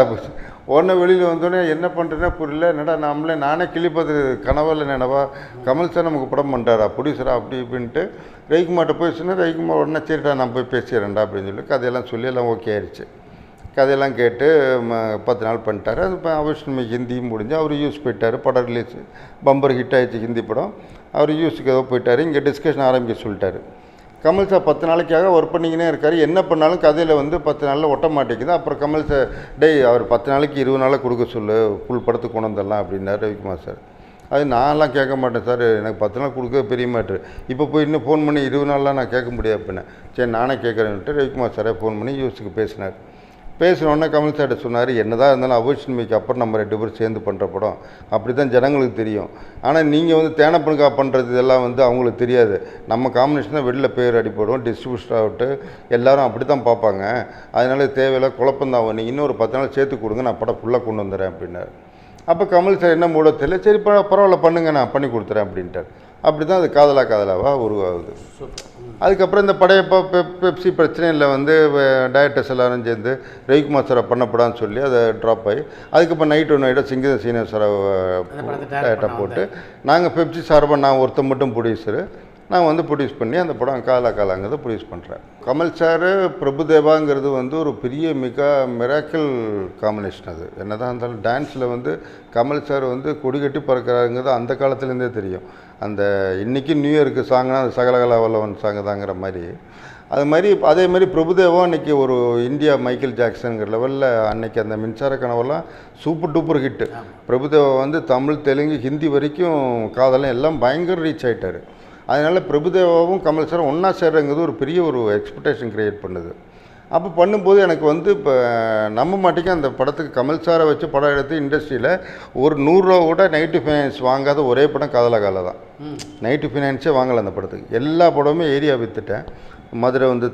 உடனே வெளியில் வந்தோடனே என்ன பண்ணுறேன்னா புரியல. என்னடா நானே கிளிப்பது கனவில் நினைவா கமல் சார் நமக்கு படம் பண்ணுறாரா ப்ரொடியூசரா அப்படி இப்படின்ட்டு ரவிக்குமார்கிட்ட போய் சொன்னால் ரவிக்குமார் உடனே சரிடா நான் போய் பேசிடுறேன்டா அப்படின்னு சொல்லி கதையெல்லாம் சொல்லி எல்லாம் ஓகே ஆயிடுச்சு. கதையெல்லாம் கேட்டு 10 நாள் பண்ணிட்டார். அது இப்போ அவசியம் ஹிந்தியும் முடிஞ்சு அவர் யூஸ் போயிட்டார். படம் ரிலீஸ் பம்பர் ஹிட் ஆகிடுச்சு ஹிந்தி படம். அவர் யூஸுக்கு ஏதோ போயிட்டார். இங்கே டிஸ்கஷன் ஆரம்பிக்க சொல்லிட்டாரு. கமல் சார் 10 நாளைக்காக ஒர்க் பண்ணிக்கினே இருக்கார். என்ன பண்ணாலும் கதையில் வந்து 10 நாளில் ஒட்ட மாட்டேங்குது. அப்புறம் கமல் சார் அவர் 10 நாளைக்கு 20 நாளில் கொடுக்க சொல்லு, ஃபுல் படத்துக்கு கொண்டு வந்துடலாம் அப்படின்னாரு ரவிக்குமார் சார். அது நான்லாம் கேட்க மாட்டேன் சார், எனக்கு 10 நாள் கொடுக்க பெரிய மேட்ரு. இப்போ போய் இன்னும் ஃபோன் பண்ணி 20 நாள்லாம் நான் கேட்க முடியாது அப்படின்னேன். சரி நானே கேட்குறேன்ட்டு ரவிக்குமார் சாரே ஃபோன் பண்ணி யூஸுக்கு பேசினார். பேசினோடனே கமல் சார்கிட்ட சொன்னார், என்னதான் இருந்தாலும் அவோஷன்மிக்கு அப்புறம் நம்ம 2 பேரும் சேர்ந்து பண்ணுற படம் அப்படி தான் ஜனங்களுக்கு தெரியும். ஆனால் நீங்கள் வந்து தேனப்பனுக்கா பண்ணுறது இதெல்லாம் வந்து அவங்களுக்கு தெரியாது. நம்ம காம்பினேஷன் தான் வெளியில் பேர் அடிப்படும், டிஸ்ட்ரிபியூட்டர் ஆகட்டு எல்லோரும் அப்படி தான் பார்ப்பாங்க. அதனால தேவையில்லை குழப்பந்தான். நீங்கள் இன்னொரு 10 நாள் சேர்த்து கொடுங்க, நான் படம் ஃபுல்லாக கொண்டு வந்துடுறேன் அப்படின்னாரு. அப்போ கமல் சார் என்ன மூட தெரியல, சரி பரவாயில்ல பண்ணுங்க நான் பண்ணி கொடுத்துறேன் அப்படின்ட்டார். அப்படி தான் அது காதலாவா உருவாகுது. அதுக்கப்புறம் இந்த படைய பெப்சி பிரச்சனையில் வந்து டைரக்டர்ஸ் எல்லாரும் சேர்ந்து ரவிக்குமார் சாரை பண்ணப்படான்னு சொல்லி அதை ட்ராப் ஆகி அதுக்கப்புறம் நைட்டு சிங்கித சீனிவாசரை டைரக்டாக போட்டு நாங்கள் பெப்சி சார்பாக நான் ஒருத்தர் மட்டும் ப்ரொடியூசரு நான் வந்து ப்ரொடியூஸ் பண்ணி அந்த படம் காலாங்கிறத ப்ரொடியூஸ் பண்ணுறேன். கமல் சார் பிரபுதேவாங்கிறது வந்து ஒரு பெரிய மிராக்கிள் காம்பினேஷன். அது என்ன தான் இருந்தாலும் டான்ஸில் வந்து கமல் சார் வந்து கொடி கட்டி பறக்கிறாருங்கிறது அந்த காலத்துலேருந்தே தெரியும். அந்த இன்றைக்கி நியூ இயருக்கு சாங்னா அது சகலகலா வல்லவன் சாங்கு தாங்கிற மாதிரி அதே மாதிரி பிரபுதேவா அன்றைக்கி ஒரு இந்தியா மைக்கேல் ஜாக்சனுங்கிற லெவலில் அன்றைக்கி அந்த மின்சார கனவெல்லாம் சூப்பர் டூப்பர் ஹிட்டு. பிரபுதேவா வந்து தமிழ் தெலுங்கு ஹிந்தி வரைக்கும் காதலும் எல்லாம் பயங்கர ரீச் ஆகிட்டார். அதனால் பிரபுதேவாவும் கமல் சாரும் ஒன்றா சேர்றங்கிறது ஒரு பெரிய ஒரு எக்ஸ்பெக்டேஷன் க்ரியேட் பண்ணுது. அப்போ பண்ணும்போது எனக்கு வந்து இப்போ நம்ப மாட்டேங்க, அந்த படத்துக்கு கமல் சாரை வச்சு படம் எடுத்து இண்டஸ்ட்ரியில் ஒரு 100 ரூபா கூட நெகட்டிவ் ஃபைனான்ஸ் வாங்காத ஒரே படம் காதலா தான். நெகட்டிவ் ஃபைனான்ஸே வாங்கலை அந்த படத்துக்கு. எல்லா படமுமே ஏரியா விற்றுட்டேன். மதுரை வந்து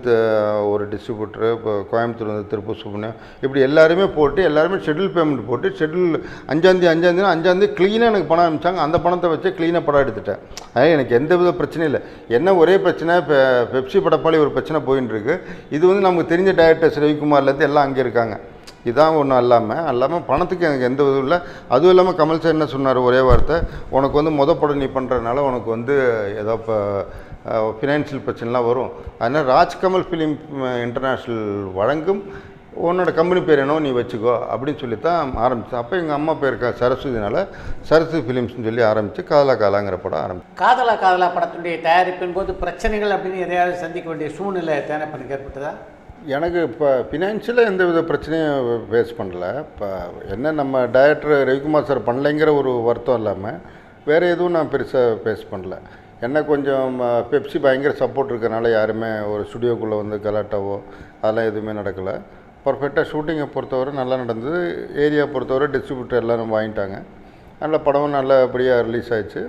ஒரு டிஸ்ட்ரிபியூட்டரு, இப்போ கோயம்புத்தூர் வந்து திருப்பூர் சுப்ரமணியம், இப்படி எல்லாருமே போட்டு எல்லாருமே ஷெட்யூல் பேமெண்ட் போட்டு ஷெட்யூல் 5ஆம் தேதி க்ளீனாக எனக்கு பணம் அனுப்பிச்சாங்க. அந்த பணத்தை வச்சு க்ளீனாக படம் எடுத்துட்டேன். அதனால் எனக்கு எந்த வித பிரச்சனையும் இல்லை. என்ன ஒரே பிரச்சனை, இப்போ பெப்சி படப்பாளி ஒரு பிரச்சனை போயின்னு இருக்கு. இது வந்து நமக்கு தெரிஞ்ச டைரக்டர்ஸ் ரவிக்குமார்லேருந்து எல்லாம் அங்கே இருக்காங்க. இதான் ஒன்றும் இல்லாமல் பணத்துக்கு எனக்கு எந்த இதுவும் இல்லை. அதுவும் இல்லாமல் கமல் சார் என்ன சொன்னார் ஒரே வார்த்தை, உனக்கு வந்து படம் நீ பண்ணுறதுனால உனக்கு வந்து ஏதோ இப்போ ஃபினான்ஷியல் பிரச்சனைலாம் வரும். அதனால் ராஜ்கமல் ஃபிலிம் இன்டர்நேஷ்னல் வழங்கும் உன்னோட கம்பெனி பேர் என்னோ நீ வச்சுக்கோ அப்படின்னு சொல்லி தான் ஆரம்பித்தேன். அப்போ எங்கள் அம்மா பேர் சரஸ்வதினால சரஸ்வதி ஃபிலிம்ஸ்னு சொல்லி ஆரம்பித்து காதலாங்கிற படம் ஆரம்பிச்சு. காதலா படத்துடைய தயாரிப்பின் போது பிரச்சனைகள் அப்படின்னு எதையாவது சந்திக்க வேண்டிய சூழ்நிலை தேனப்பனுக்கு ஏற்பட்டதா? எனக்கு இப்போ ஃபினான்ஷியலாக எந்த வித பிரச்சனையும் ஃபேஸ் பண்ணல. இப்போ என்ன நம்ம டைரக்டர் ரவிக்குமார் சார் பண்ணலைங்கிற ஒரு வருத்தம் இல்லாமல் வேறு எதுவும் நான் பெருசாக ஃபேஸ் பண்ணல. என்ன கொஞ்சம் பெப்சி பயங்கர சப்போர்ட் இருக்கிறனால யாருமே ஒரு ஸ்டுடியோக்குள்ளே வந்து கலாட்டாவோ அதெல்லாம் எதுவுமே நடக்கலை. பர்ஃபெக்டாக ஷூட்டிங்கை பொறுத்தவரை நல்லா நடந்தது. ஏரியா பொறுத்தவரை டிஸ்ட்ரிபியூட்டர் எல்லோரும் வாங்கிட்டாங்க. நல்ல படமும் நல்லபடியாக ரிலீஸ் ஆகிடுச்சு.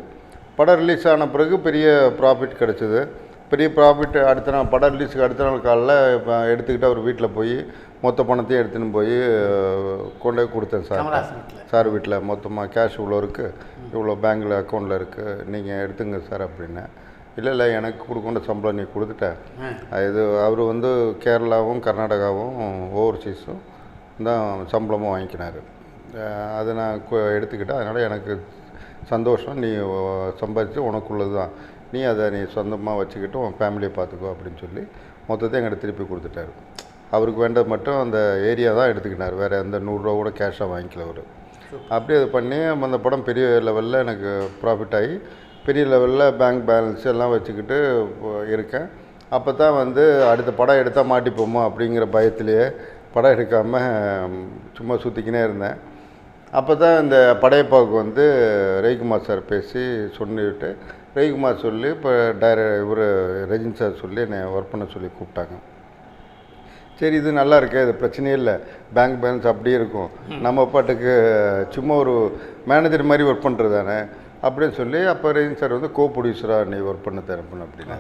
படம் ரிலீஸ் ஆன பிறகு பெரிய ப்ராஃபிட் கிடச்சிது. பெரிய ப்ராஃபிட் அடுத்த நாள் படம் ரிலீஸுக்கு அடுத்த நாள் காலைல இப்போ எடுத்துக்கிட்டு அவர் வீட்டில் போய் மொத்த பணத்தையும் எடுத்துன்னு போய் கொண்டு போய் கொடுத்தேன் சார் வீட்டில் மொத்தமாக கேஷ் இவ்வளோ இருக்குது, இவ்வளோ பேங்கில் அக்கௌண்ட்டில் இருக்குது, நீங்கள் எடுத்துங்க சார் அப்படின்னு. இல்லை எனக்கு கொடுக்கொண்ட சம்பளம் நீ கொடுத்துட்டேன். இது அவர் வந்து கேரளாவும் கர்நாடகாவும் ஓவர்சீஸும் தான் சம்பளமும் வாங்கிக்கினார். அதை நான் எடுத்துக்கிட்டேன். அதனால் எனக்கு சந்தோஷம், நீ சம்பாதிச்சு உனக்குள்ளது தான், நீ சொந்தமாக வச்சுக்கிட்டு உன் ஃபேமிலியை பார்த்துக்கோ அப்படின்னு சொல்லி மொத்தத்தை எங்கிட்ட திருப்பி கொடுத்துட்டாரு. அவருக்கு வேண்டது மட்டும் அந்த ஏரியா தான் எடுத்துக்கிட்டார். வேறு எந்த 100 ரூபா கூட கேஷாக வாங்கிக்கல அவர். அப்படியே அது பண்ணி அந்த படம் பெரிய லெவலில் எனக்கு ப்ராஃபிட் ஆகி பெரிய லெவலில் பேங்க் பேலன்ஸ் எல்லாம் வச்சுக்கிட்டு இருக்கேன். அப்போ தான் வந்து அடுத்த படம் எடுத்தால் மாட்டிப்போமோ அப்படிங்கிற பயத்திலேயே படம் எடுக்காமல் சும்மா சுற்றிக்கினே இருந்தேன். அப்போ தான் இந்த படையப்பாவுக்கு வந்து ரவிக்குமார் சார் பேசி சொல்லிவிட்டு ரவிக்குமார் சொல்லி இப்போ இவர் ரஜினி சார் சொல்லி என்னை ஒர்க் பண்ண சொல்லி கூப்பிட்டாங்க. சரி இது நல்லா இருக்கே, இது பிரச்சனையே இல்லை, பேங்க் பேலன்ஸ் அப்படியே இருக்கும், நம்ம பாட்டுக்கு சும்மா ஒரு மேனேஜர் மாதிரி ஒர்க் பண்ணுறது தானே அப்படின்னு சொல்லி அப்போ ரஜினி சார் வந்து கோ ப்ரொடியூசராக நீ ஒர்க் பண்ண தரப்பணும் அப்படின்னா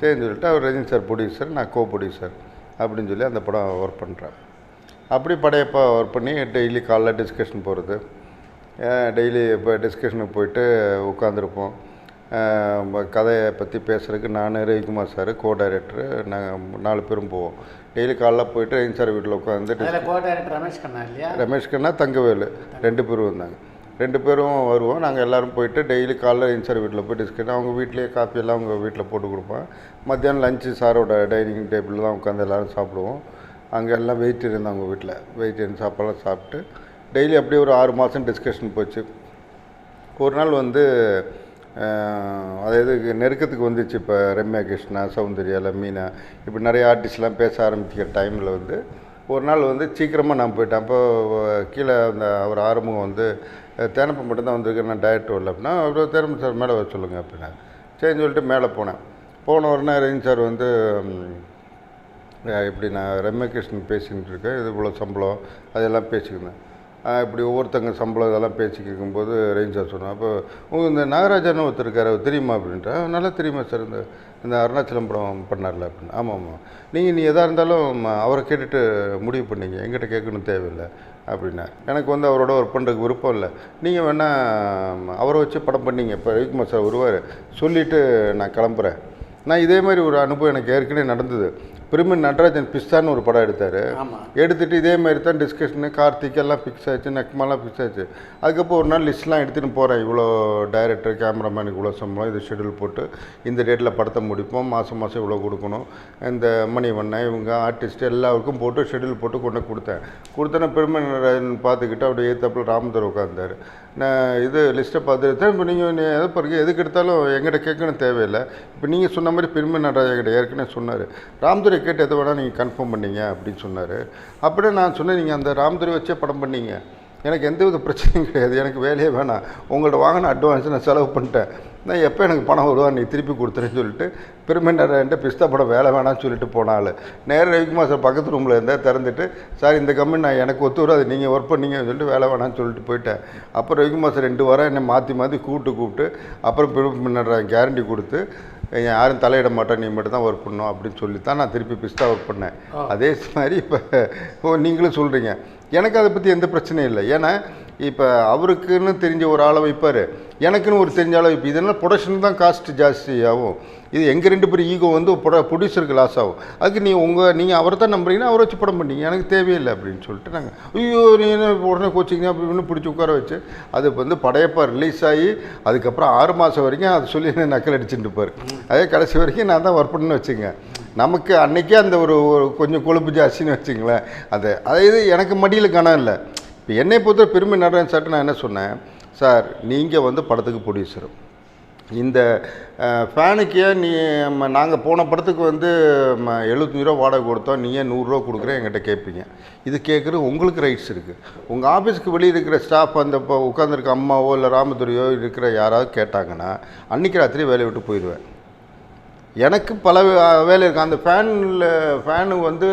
சரின்னு சொல்லிட்டு அவர் ரஜினி சார் ப்ரொடியூசர், நான் கோ ப்ரொடியூசர் அப்படின்னு சொல்லி அந்த படம் ஒர்க் பண்ணுறேன். அப்படி படையப்பா ஒர்க் பண்ணி டெய்லி காலைல டிஸ்கஷன் போகிறது, டெய்லி இப்போ டிஸ்கஷனுக்கு போயிட்டு உட்காந்துருப்போம். கதையை பற்றி பேசுகிறதுக்கு நான் ரவிக்குமார் சார் கோ டைரக்டரு நாங்கள் 4 பேரும் போவோம். டெய்லி காலைல போயிட்டு ரஜினி சார் வீட்டில் உட்காந்து ரமேஷ் கண்ணா தங்கவேலு 2 பேரும் வந்தாங்க. 2 பேரும் வருவோம். நாங்கள் எல்லோரும் போயிட்டு டெய்லி காலைல ரஜினி சார் வீட்டில் போய் டிஸ்கஷன், அவங்க வீட்டிலேயே காஃபியெல்லாம் அவங்க வீட்டில் போட்டு கொடுப்பேன். மத்தியானம் லஞ்சு சாரோட டைனிங் டேபிளில் தான் உட்காந்து எல்லோரும் சாப்பிடுவோம். அங்கே எல்லாம் வெயிட் இருந்தாங்க அவங்க வீட்டில், வெயிட் இருந்து சாப்பாடெல்லாம் சாப்பிட்டு டெய்லி அப்படியே ஒரு 6 மாதம் டிஸ்கஷன் போச்சு. ஒரு நாள் வந்து அதாவது நெருக்கத்துக்கு வந்துச்சு. இப்போ ரம்யா கிருஷ்ணா, சௌந்தர்யா, மீனா இப்படி நிறைய ஆர்டிஸ்ட்லாம் பேச ஆரம்பிக்கிற டைமில் வந்து ஒரு நாள் வந்து சீக்கிரமாக நான் போயிட்டேன். அப்போ கீழே அந்த அவர் ஆரம்பம் வந்து தேனப்ப மட்டும்தான் வந்திருக்கேன், நான் டைரக்டர் வரல அப்படின்னா அவர் தேனப்ப சார் மேலே வர சொல்லுங்கள் அப்படின்னா சரின்னு சொல்லிட்டு மேலே போனேன். போன உடனே ரஜினி சார் வந்து இப்படி நான் ரம்யகிருஷ்ணன் பேசிக்கிட்டு இருக்கேன், இது இவ்வளோ சம்பளம் அதெல்லாம் பேசிக்கிருந்தேன். இப்படி ஒவ்வொருத்தங்க சம்பளம் இதெல்லாம் பேசிக்கும்போது ரஜினி சார் சொன்னேன், அப்போ உங்களுக்கு இந்த நாகராஜான்னு ஒருத்தர் இருக்கார் அவர் தெரியுமா அப்படின்ட்டு. நல்லா தெரியுமா சார், இந்த அருணாச்சலம் படம் பண்ணார்ல அப்படின்னு. ஆமாம் நீ எதாக இருந்தாலும் அவரை கேட்டுட்டு முடிவு பண்ணீங்க, எங்கிட்ட கேட்கணும் தேவையில்லை அப்படின்னா. எனக்கு வந்து அவரோட ஒர்க் பண்ணுறதுக்கு விருப்பம் இல்லை, நீங்கள் வேணால் அவரை வச்சு படம் பண்ணிங்க, இப்போ ரவிக்குமார் சார் வருவார் சொல்லிவிட்டு நான் கிளம்புறேன். நான் இதே மாதிரி ஒரு அனுபவம் எனக்கு ஏற்கனவே நடந்தது. பிரிமின் நடராஜன் பிஸ்தான்னு ஒரு படம் எடுத்தார். எடுத்துகிட்டு இதே மாதிரி தான் டிஸ்கஷனு, கார்த்திக் எல்லாம் ஃபிக்ஸ் ஆச்சு, நக்மாலாம் ஃபிக்ஸ் ஆச்சு. அதுக்கப்புறம் ஒரு நாள் லிஸ்ட்லாம் எடுத்துகிட்டு போகிறேன், இவ்வளோ டைரக்டர் கேமராமேனுக்கு இவ்வளோ சம்பளம், இது ஷெடியூல் போட்டு இந்த டேட்டில் படத்தை முடிப்போம், மாதம் இவ்வளோ கொடுக்கணும், இந்த மணிவண்ணன் இவங்க ஆர்டிஸ்ட் எல்லாருக்கும் போட்டு ஷெடியூல் போட்டு கொண்டு கொடுத்தேன்னா பிரிமின் நடராஜன் பார்த்துக்கிட்டு அப்படியே ஏற்றப்பில் ராமதர் உட்காந்தார். நான் இது லிஸ்ட்டை பார்த்துட்டு இப்போ நீங்கள் எதை பாருங்க எதுக்கு எடுத்தாலும் எங்கிட்ட கேட்கணும் தேவையில்லை. இப்போ நீங்கள் சொன்ன மாதிரி பிரிமின் நடராஜன் கிட்ட ஏற்கனவே சொன்னார், ராமதுரை கேட்டு எதை வேணால் நீங்கள் கன்ஃபார்ம் பண்ணீங்க அப்படின்னு சொன்னார். அப்படியே நான் சொன்னேன், நீங்கள் அந்த ராமதுரை வச்சே படம் பண்ணீங்க, எனக்கு எந்த வித பிரச்சனையும் கிடையாது, எனக்கு வேலையே வேணாம், உங்கள்கிட்ட வாங்கின அட்வான்ஸ் நான் செலவு பண்ணிட்டேன், நான் எப்போ எனக்கு பணம் வருவா நீ திருப்பி கொடுத்துறேன்னு சொல்லிட்டு பிரிமின் பிஸ்தா படம் வேலை வேணான்னு சொல்லிட்டு போனாள். நேரம் ரவிக்குமார் சார் பக்கத்து ரூமில் இருந்தால் திறந்துட்டு, சார் இந்த கம்பெனி நான் எனக்கு ஒத்து வரும், அது நீங்கள் ஒர்க் பண்ணீங்கன்னு சொல்லிட்டு வேலை வேணான்னு சொல்லிட்டு போயிட்டேன். அப்புறம் ரவிக்குமார் சார் 2 வாரம் என்னை மாற்றி கூப்பிட்டு அப்புறம் பிரிமின் கேரண்டி கொடுத்து யாரும் தலையிட மாட்டேன், நீ மட்டும் தான் ஒர்க் பண்ணணும் அப்படின்னு சொல்லி தான் நான் திருப்பி பிஸ்தா ஒர்க் பண்ணேன். அதே மாதிரி இப்போ நீங்களும் சொல்கிறீங்க, எனக்கு அதை பற்றி எந்த பிரச்சனையும் இல்லை. ஏன்னா இப்போ அவருக்குன்னு தெரிஞ்ச ஒரு ஆளை வைப்பார், எனக்குன்னு ஒரு தெரிஞ்ச ஆளை வைப்பு. இதனால் ப்ரொடக்ஷன் தான் காஸ்ட் ஜாஸ்தி ஆகும். இது எங்கள் 2 பேர் ஈகோ வந்து ப்ரொடியூசருக்கு லாஸ் ஆகும். அதுக்கு நீங்கள் அவரை தான் நம்புறீங்கன்னா அவரை வச்சு படம் பண்ணிங்க, எனக்கு தேவையில்லை அப்படின்னு சொல்லிட்டு நாங்கள் ஐயோ நீ என்ன உடனே கோச்சிங்க அப்படின்னு பிடிச்சி உட்கார வச்சு அது வந்து படையப்பா ரிலீஸ் ஆகி அதுக்கப்புறம் 6 மாதம் வரைக்கும் அது சொல்லி என்ன நக்கல் அடிச்சுட்டு இருப்பார். அதே கடைசி வரைக்கும் நான் தான் ஒர்க் பண்ணு வச்சுங்க. நமக்கு அன்றைக்கே அந்த ஒரு கொஞ்சம் கொழுப்பு ஜாஸ்தின்னு வச்சுங்களேன். இது எனக்கு மடியில் கணம் இல்லை. இப்போ என்னை பொறுத்த பிரிமின் நடராஜன் சார்ட்டு நான் என்ன சொன்னேன், சார் நீங்கள் வந்து படத்துக்கு ப்ரொடியூசர், இந்த ஃபேனுக்கே நாங்கள் போன படத்துக்கு வந்து 75 ரூபா வாடகை கொடுத்தோம், நீ ஏன் 100 ரூபா கொடுக்குறேன் என்கிட்ட கேட்பீங்க. இது கேட்குறது உங்களுக்கு ரைட்ஸ் இருக்குது. உங்கள் ஆஃபீஸுக்கு வெளியே இருக்கிற ஸ்டாஃப் அந்த இப்போ உட்காந்துருக்க அம்மாவோ இல்லை ராமதுரையோ இருக்கிற யாராவது கேட்டாங்கன்னா அன்றைக்கி ராத்திரி வேலையை விட்டு போயிடுவேன். எனக்கு பல வேலை இருக்குது. அந்த ஃபேனு வந்து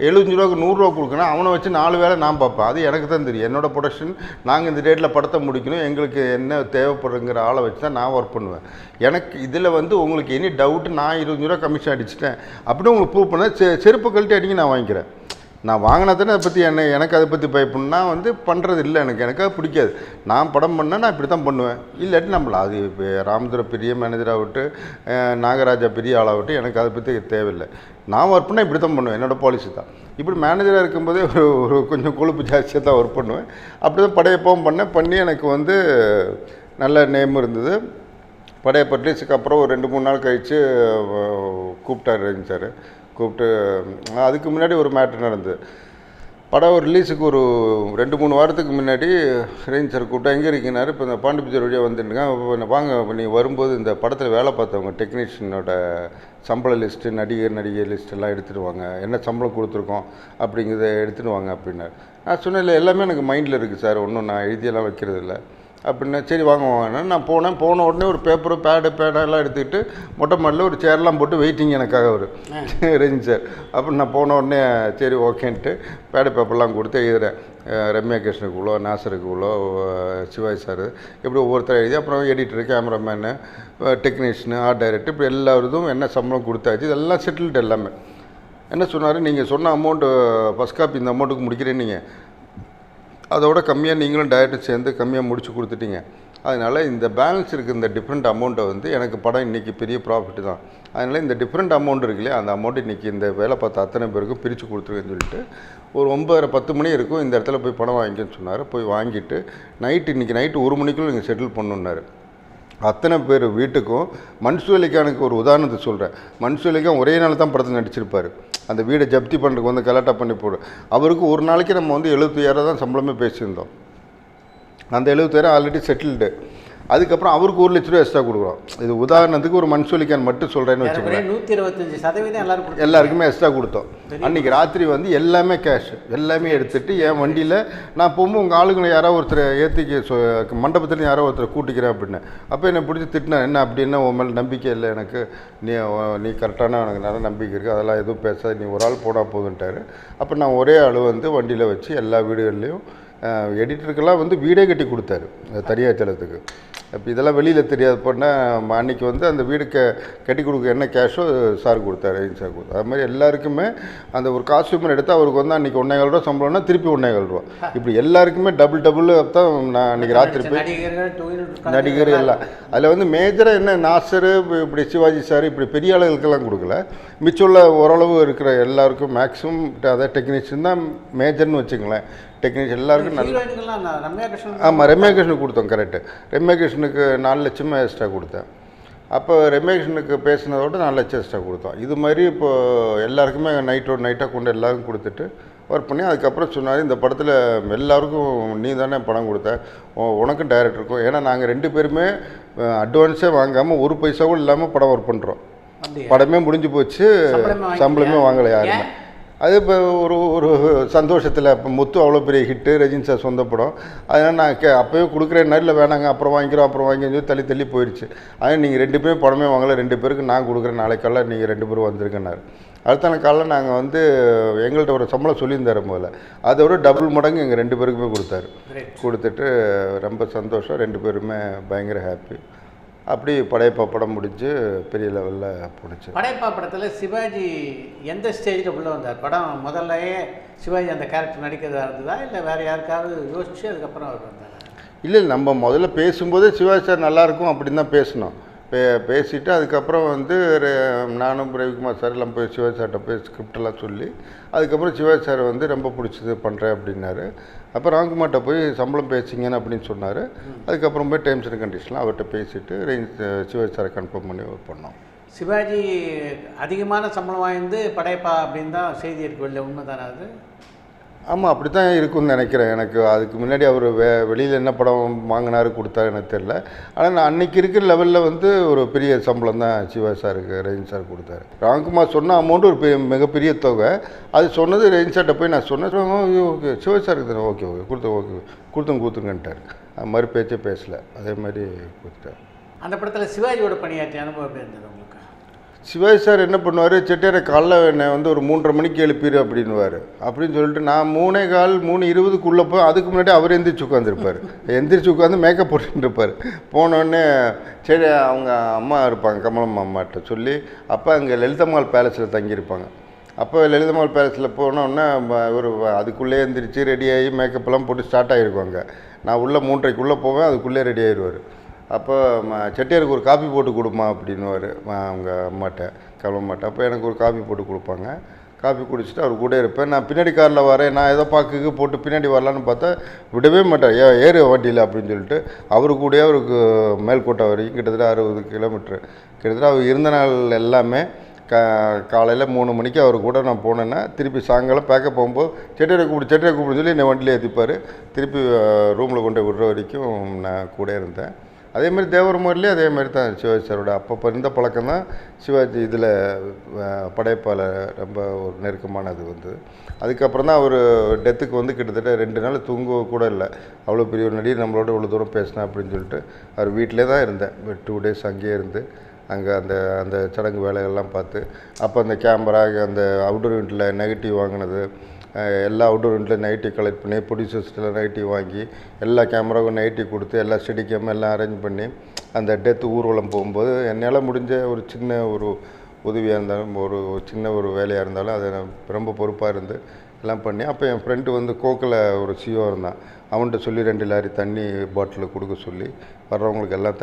75 ரூபாய்க்கு 100 ரூபா கொடுக்கணும், அவனை வச்சு 4 வேலை நான் பார்ப்பேன். அது எனக்கு தான் தெரியும். என்னோடய ப்ரொடக்ஷன் நாங்கள் இந்த டேட்டில் படத்தை முடிக்கணும், எங்களுக்கு என்ன தேவைப்படுங்கிற ஆளை வச்சு தான் நான் ஒர்க் பண்ணுவேன். எனக்கு இதில் வந்து உங்களுக்கு எனி டவுட்டு நான் 25 ரூபா கமிஷன் அடிச்சிட்டேன் அப்படின்னு உங்களுக்கு ப்ரூவ் பண்ண செருப்பு கழட்டி அடிங்க நான் வாங்கிக்கிறேன். நான் வாங்கினதானே அதை பற்றி எனக்கு அதை பற்றி பயப்படணும்னா வந்து பண்ணுறது இல்லை. எனக்கு அது பிடிக்காது. நான் படம் பண்ணேன், நான் இப்படி தான் பண்ணுவேன். இல்லாட்டி நம்மள அது இப்போ ராமதுரை பெரிய மேனேஜராகவிட்டு நாகராஜா பெரிய ஆளாகட்டும் எனக்கு அதை பற்றி தேவையில்லை. நான் ஒர்க் பண்ணால் இப்படி தான் பண்ணுவேன், என்னோடய பாலிசி தான். இப்படி மேனேஜராக இருக்கும்போதே ஒரு கொஞ்சம் கொழுப்பு ஜாஸ்தியாக தான் ஒர்க் பண்ணுவேன். அப்படி தான் படையப்பாவும் பண்ணி எனக்கு வந்து நல்ல நேம் இருந்தது. படையப்பா ரிலீஸுக்கு அப்புறம் ஒரு 2-3 நாள் கழித்து கூப்பிட்டார் ரஜினி சார். கூப்பிட்டு அதுக்கு முன்னாடி ஒரு மேட்ரு நடந்தது. படம் ரிலீஸுக்கு ஒரு 2-3 வாரத்துக்கு முன்னாடி ரேஞ்ச் சார் கூப்பிட்டா எங்கே இருக்கீங்கன்னாரு. இப்போ இந்த பாண்டிபுஜர் வழியாக வந்துட்டுங்க, வாங்க நீ வரும்போது இந்த படத்தில் வேலை பார்த்தவங்க டெக்னீஷியனோட சம்பள லிஸ்ட்டு, நடிகை லிஸ்ட்டெல்லாம் எடுத்துகிட்டு வாங்க, என்ன சம்பளம் கொடுத்துருக்கோம் அப்படிங்கிறத எடுத்துகிட்டு வாங்க அப்படின்னாரு. நான் சொன்னேன், இல்லை எல்லாமே எனக்கு மைண்டில் இருக்குது சார், ஒன்றும் நான் எழுதியெல்லாம் வைக்கிறது இல்லை அப்படின்னா. சரி வாங்க நான் போன உடனே ஒரு பேடெல்லாம் எடுத்துக்கிட்டு மொட்டை மாடியில் ஒரு சேர்லாம் போட்டு வெயிட்டிங் எனக்காக ஒரு ரேஞ்ச் சார். அப்புறம் நான் போன உடனே சரி ஓகேன்ட்டு பேப்பர்லாம் கொடுத்து எழுதுகிறேன். ரம்யா கிருஷ்ணனுக்கு இவ்வளோ, நாசருக்கு இவ்வளோ, சிவாஜி சார் இப்படி ஒவ்வொருத்தர் எழுதி, அப்புறம் editor, cameraman, technician, art director, இப்படி எல்லாருதும் என்ன சம்பளம் கொடுத்தாச்சு. இதெல்லாம் செட்டில்டு எல்லாமே. என்ன சொன்னார், நீங்கள் சொன்ன அமௌண்ட்டு ஃபஸ்ட் காப்பி இந்த அமௌண்ட்டுக்கு முடிக்கிறேன், நீங்கள் அதோட கம்மியாக நீங்களும் டைரக்டர் சேர்ந்து கம்மியாக முடிச்சு கொடுத்துட்டீங்க. அதனால் இந்த பேலன்ஸ் இருக்குது, இந்த டிஃப்ரெண்ட் அமௌண்ட்டை வந்து எனக்கு படம் இன்றைக்கி பெரிய ப்ராஃபிட் தான். அதனால் இந்த டிஃப்ரெண்ட் அமௌண்ட் இருக்கு இல்லையா, அந்த அமௌண்ட் இன்றைக்கி இந்த வேலை பார்த்த அத்தனை பேருக்கும் பிரித்து கொடுத்துருக்கேன்னு சொல்லிட்டு ஒரு 9:30-10 மணி இருக்கும் இந்த இடத்துல போய் படம் வாங்கிக்கன்னு சொன்னார். போய் வாங்கிட்டு இன்றைக்கி நைட்டு 1 மணிக்குள்ளே நீங்கள் செட்டில் பண்ணணுன்னாரு. அத்தனை பேர் வீட்டுக்கும். மன்சூர் அலிகானுக்கு ஒரு உதாரணத்தை சொல்கிறேன். மன்சூர் அலிகான் ஒரே நாள் தான் படத்தில் நடிச்சிருப்பார். அந்த வீடை ஜப்தி பண்ணுறதுக்கு வந்து கலாட்டா பண்ணி போடுறோம். அவருக்கு ஒரு நாளைக்கு நம்ம வந்து 75,000 தான் சம்பளமே பேசியிருந்தோம். அந்த 70,000 ஆல்ரெடி செட்டில்டு. அதுக்கப்புறம் அவருக்கு 1 லட்ச ரூபா எக்ஸ்ட்ரா கொடுக்குறோம். இது உதாரணத்துக்கு ஒரு மன்சூர் அலிகான் மட்டும் சொல்கிறேன்னு வச்சுக்கோங்களேன். 125% எல்லாருக்குமே எக்ஸ்ட்ரா கொடுத்தோம். அன்றைக்கி ராத்திரி வந்து எல்லாமே கேஷ் எல்லாமே எடுத்துகிட்டு என் வண்டியில் நான் போகும்போது உங்கள் ஆளுங்களை யாராவது ஒருத்தர் ஏற்றிக்க மண்டபத்தில் யாரோ ஒருத்தர் கூட்டிக்கிறேன் அப்படின்னு. அப்போ என்னை பிடிச்சி திட்டினேன், என்ன அப்படின்னா உன் மேலே நம்பிக்கை இல்லை எனக்கு, நீ கரெக்டான எனக்கு நல்ல நம்பிக்கை இருக்குது, அதெல்லாம் எதுவும் பேசாது, நீ ஒரு ஆள் போனால் போதுன்ட்டார். அப்போ நான் ஒரே ஆள் வந்து வண்டியில் வச்சு எல்லா வீடுகள்லேயும் எடிட்டருக்கெல்லாம் வந்து வீடே கட்டி கொடுத்தாரு தனியாச்சலத்துக்கு. இப்போ இதெல்லாம் வெளியில் தெரியாது போனால் அன்றைக்கி வந்து அந்த வீடு கட்டி கொடுக்க என்ன கேஷோ சார் கொடுத்தாரு, சார் கொடுத்தாரு. அது மாதிரி எல்லாருக்குமே அந்த ஒரு காஸ்டியூமர் எடுத்து அவருக்கு வந்து அன்றைக்கி 1,400 ரூபா சம்பளம்னா திருப்பி 1,400 ரூபா. இப்படி எல்லாருக்குமே டபுள் தான். நான் அன்றைக்கி ராத்திரி போய் நடிகர் எல்லாம் அதில் வந்து மேஜராக என்ன நாசர், இப்படி சிவாஜி சார், இப்படி பெரிய ஆளுகளுக்கெல்லாம் கொடுக்கல. மிச்சமுள்ள ஓரளவு இருக்கிற எல்லாருக்கும் மேக்ஸிமம் அதாவது டெக்னீஷியன் தான் மேஜர்னு வச்சுங்களேன். டெக்னீஷியன் எல்லாருக்கும் நல்ல. ஆமாம், ரம்யா கிருஷ்ணனுக்கு கொடுத்தோம். கரெக்டு. ரம்யா கிருஷ்ணனுக்கு 4 லட்சமாக எக்ஸ்ட்ரா கொடுத்தேன். அப்போ ரம்யா கிருஷ்ணனுக்கு பேசினதோட 4 லட்சம் எக்ஸ்ட்ரா கொடுத்தோம். இது மாதிரி இப்போது எல்லாருக்குமே நைட்டாக கொண்டு எல்லாருக்கும் கொடுத்துட்டு ஒர்க் பண்ணி அதுக்கப்புறம் சொன்னார், இந்த படத்தில் எல்லாருக்கும் நீ தானே பணம் கொடுத்த, உனக்கும் டைரக்டருக்கும். ஏன்னா நாங்கள் 2 பேருமே அட்வான்ஸே வாங்காமல் 1 பைசா கூட இல்லாமல் படம் ஒர்க் பண்ணுறோம். படமே முடிஞ்சு போச்சு, சம்பளமே வாங்கலை யாருமே. அது இப்போ ஒரு சந்தோஷத்தில். இப்போ முத்து அவ்வளோ பெரிய ஹிட்டு, ரஜினி சார் சொந்த படம். அதனால் நான் அப்போயே கொடுக்குறேன், நேரில் வேணாங்க அப்புறம் வாங்கிக்கிறோம் சொல்லி தள்ளி போயிடுச்சு. அதனால் நீங்கள் 2 பேரும் படமே வாங்கலை, 2 பேருக்கு நான் கொடுக்குறேன், நாளைக்கெல்லாம் நீங்கள் 2 பேரும் வந்திருக்கேன்னாரு. அடுத்த காலையில் நாங்கள் வந்து எங்கள்கிட்ட ஒரு சம்பளம் சொல்லியிருந்தார் முதல்ல, அதை விட டபுள் மடங்கு எங்கள் 2 பேருக்குமே கொடுத்தாரு. கொடுத்துட்டு ரொம்ப சந்தோஷம், 2 பேருமே பயங்கர ஹாப்பி. அப்படி படையப்பா படம் முடிஞ்சு பெரிய லெவலில் போணுச்சு. படையப்பா படத்தில் சிவாஜி எந்த ஸ்டேஜில் உள்ளே வந்தார்? படம் முதல்லையே சிவாஜி அந்த கேரக்டர் நடிக்கிறதா இருந்ததா, இல்லை வேறு யாருக்காவது யோசிச்சு அதுக்கப்புறம் அவர் வந்தார்? இல்லை, நம்ம முதல்ல பேசும்போதே சிவாஜி சார் நல்லாயிருக்கும் அப்படின்னு தான் பேசினோம். பேசிவிட்டு அதுக்கப்புறம் வந்து நானும் ரவிக்குமார் சார் எல்லாம் போய் சிவாஜி சார்கிட்ட போய் ஸ்கிரிப்டெல்லாம் சொல்லி அதுக்கப்புறம் சிவாஜி சார் வந்து ரொம்ப பிடிச்சது பண்ணுறேன் அப்படின்னாரு. அப்போ ராம்குமார்கிட்ட போய் சம்பளம் பேசிங்கன்னு அப்படின்னு சொன்னார். அதுக்கப்புறம் போய் டேர்ம்ஸ் அண்ட் கண்டிஷன்லாம் அவர்கிட்ட பேசிவிட்டு சிவாஜி சாரை கன்ஃபார்ம் பண்ணி பண்ணோம். சிவாஜி அதிகமான சம்பளம் வாய்ந்து படையப்பா அப்படின்னு தான் செய்தி இருக்கு, வெளில உண்மை தானே அது? ஆமாம், அப்படி தான் இருக்குன்னு நினைக்கிறேன். எனக்கு அதுக்கு முன்னாடி அவர் வெளியில் என்ன படம் வாங்கினாரு கொடுத்தாரு எனக்கு தெரில. ஆனால் நான் அன்றைக்கி இருக்கிற லெவலில் வந்து ஒரு பெரிய சம்பளம் தான் சிவாஜி சாருக்கு ரஜினி சார் கொடுத்தாரு. ராம்குமார் சொன்ன அமௌண்ட்டு ஒரு மிகப்பெரிய தொகை. அது சொன்னது ரஜினி சார்கிட்ட போய் நான் சொன்னேன், ஓகே சிவாஜி சாருக்கு தானே, ஓகே கொடுத்துங்கன்ட்டார். அது மாதிரி பேச்சே பேசலை, அதே மாதிரி கொடுத்தார். அந்த படத்தில் சிவாஜியோட பணியாற்றிய அனுபவம் எப்படி இருந்தது உங்களுக்கு? சிவாஜி சார் என்ன பண்ணுவார், செட்டியாரை காலைல என்னை வந்து ஒரு 3:30 மணிக்கு எழுப்பிடு அப்படின்னுவார். அப்படின்னு சொல்லிட்டு நான் 3:15 3:20க்குள்ளே போய் அதுக்கு முன்னாடி அவர் எந்திரிச்சு உட்காந்துருப்பார். எந்திரிச்சு உட்காந்து மேக்கப் போட்டுருப்பார். போனோடனே சரி அவங்க அம்மா இருப்பாங்க, கமலம் அம்மாட்ட சொல்லி அப்போ அங்கே லலிதம்மாள் பேலஸில் தங்கியிருப்பாங்க. அப்போ லலிதம்மாள் பேலஸில் போனோடனே ஒரு அதுக்குள்ளே எந்திரிச்சு ரெடியாகி மேக்கப்லாம் போட்டு ஸ்டார்ட் ஆகிருப்பாங்க. நான் உள்ளே 3:30க்குள்ளே போவேன், அதுக்குள்ளே ரெடி ஆகிடுவார். அப்போ செட்டியாருக்கு ஒரு காப்பி போட்டு கொடுமா அப்படின்னுவார் அவங்க அம்மாட்ட, கமலம்மாட்ட. அப்போ எனக்கு ஒரு காப்பி போட்டு கொடுப்பாங்க. காப்பி குடிச்சிட்டு அவர் கூட இருப்பேன். நான் பின்னாடி காரில் வரேன், நான் ஏதோ பாக்குக்கு போட்டு பின்னாடி வரலான்னு பார்த்தா விடவே மாட்டேன், ஏறு வண்டியில் அப்படின்னு சொல்லிட்டு அவரு கூடயே அவருக்கு மேல்கோட்டை வரைக்கும் கிட்டத்தட்ட 60 கிலோமீட்ரு. கிட்டத்தட்ட அவர் இருந்த நாள் எல்லாமே காலையில் 3 மணிக்கு அவர் கூட நான் போனேன்னா திருப்பி சாயங்காலம் பேக்கப் போகும்போது செட்டியாரை கூப்பிடுன்னு சொல்லி என்னை வண்டியில் ஏற்றிப்பார். திருப்பி ரூமில் கொண்டு விடுற வரைக்கும் நான் கூட இருந்தேன். அதேமாதிரி தேவரமூர்லேயே அதேமாதிரி தான் சிவாஜி சாரோட அப்போ இருந்த பழக்கம் தான் சிவாஜி இதில் படைப்பால் ரொம்ப ஒரு நெருக்கமானது வந்து. அதுக்கப்புறம் தான் அவர் டெத்துக்கு வந்து கிட்டத்தட்ட 2 நாள் தூங்க கூட இல்லை. அவ்வளோ பெரிய ஒரு நடிகர் நம்மளோட இவ்வளோ தூரம் பேசினா அப்படின்னு சொல்லிட்டு அவர் வீட்டிலே தான் இருந்தேன். 2 டேஸ் அங்கேயே இருந்து அங்கே அந்த சடங்கு வேலைகள்லாம் பார்த்து அப்போ அந்த கேமரா அந்த அவுட்டோர் யூனிட்டில் நெகட்டிவ் வாங்கினது எல்லா அவுட்டோர் யூனிட்டில் நெகட்டிவ் கலெக்ட் பண்ணி ப்ரொடியூசர்ஸ்டில் நெகட்டிவ் வாங்கி எல்லா கேமராவுக்கும் நெகட்டிவ் கொடுத்து எல்லா ஸ்டெடி கேம் எல்லாம் அரேஞ்ச் பண்ணி அந்த டெத்து ஊர்வலம் போகும்போது என்னால் முடிஞ்ச ஒரு சின்ன ஒரு உதவியாக இருந்தாலும் ஒரு சின்ன ஒரு வேலையாக இருந்தாலும் அதை நான் ரொம்ப பொறுப்பாக இருந்து எல்லாம் பண்ணி அப்போ என் ஃப்ரெண்டு வந்து கோக்கில் ஒரு சிஓ இருந்தான். அவன்கிட்ட சொல்லி 2 லாரி தண்ணி பாட்டில் கொடுக்க சொல்லி வர்றவங்களுக்கு எல்லாம்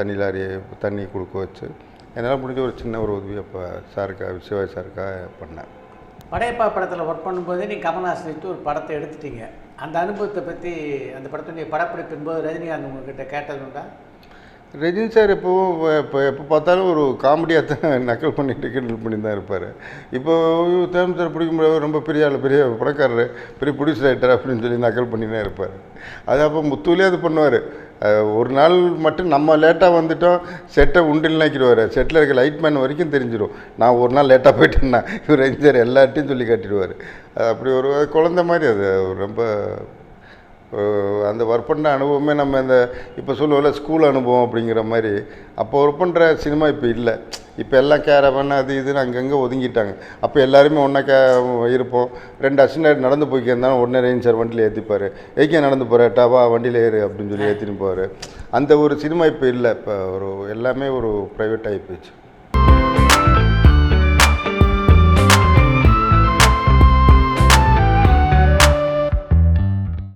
தண்ணி கொடுக்க வச்சு என்னால் முடிஞ்ச ஒரு சின்ன ஒரு உதவி அப்போ சாருக்காக சிவாஜி சாருக்காக பண்ணேன். படையப்பா படத்தில் ஒர்க் பண்ணும்போதே நீங்கள் கமல்ஹாசன் வச்சு ஒரு படத்தை எடுத்துட்டீங்க. அந்த அனுபவத்தை பற்றி அந்த படத்துடைய படப்பிடிப்பின் போது ரஜினிகாந்த் உங்ககிட்ட கேட்டதுண்டா? ரஜினி சார் எப்போ பார்த்தாலும் ஒரு காமெடியாக தான் நக்கல் பண்ணிட்டு கிண்டல் பண்ணி தான் இருப்பார். இப்போ தேவன் சார் பிடிக்கும்போது ரொம்ப பெரிய ஆள், பெரிய படக்காரர், பெரிய ப்ரொடியூசர் ரைட்டர் அப்படின்னு சொல்லி நக்கல் பண்ணி தான் இருப்பார். அது அப்போ முத்துலேயே அது பண்ணுவார். ஒரு நாள் மட்டும் நம்ம லேட்டாக வந்துட்டோம் செட்டை உண்டில்னாக்கிடுவார். செட்டில் இருக்க லைட்மேன் வரைக்கும் தெரிஞ்சிடும். நான் ஒரு நாள் லேட்டாக போயிட்டேன்னா இவர் ரஜினி சார் எல்லார்ட்டையும் சொல்லி காட்டிடுவார். அப்படி ஒரு குழந்தை மாதிரி அது ரொம்ப அந்த ஒர்க் பண்ணுற அனுபவமே நம்ம இந்த இப்போ சொல்லுவோம்ல ஸ்கூல் அனுபவம் அப்படிங்கிற மாதிரி. அப்போ ஒர்க் பண்ணுற சினிமா இப்போ இல்லை. இப்போ எல்லாம் கேரவன் அது இதுன்னு அங்கங்கே ஒதுங்கிட்டாங்க. அப்போ எல்லாருமே ஒன்றா இருப்போம். 2 அசிஸ்டன்ட் நடந்து போய்க்கிருந்தாலும் உடனே ரேஞ்ச் சார் வண்டியில் ஏற்றிப்பார். ஏக்கே நடந்து போகிறட்டாவா வண்டியில் ஏறு அப்படின்னு சொல்லி ஏற்றின்னு போவார். அந்த ஒரு சினிமா இப்போ இல்லை. இப்போ எல்லாமே ஒரு ப்ரைவேட் ஆகி போயிடுச்சு.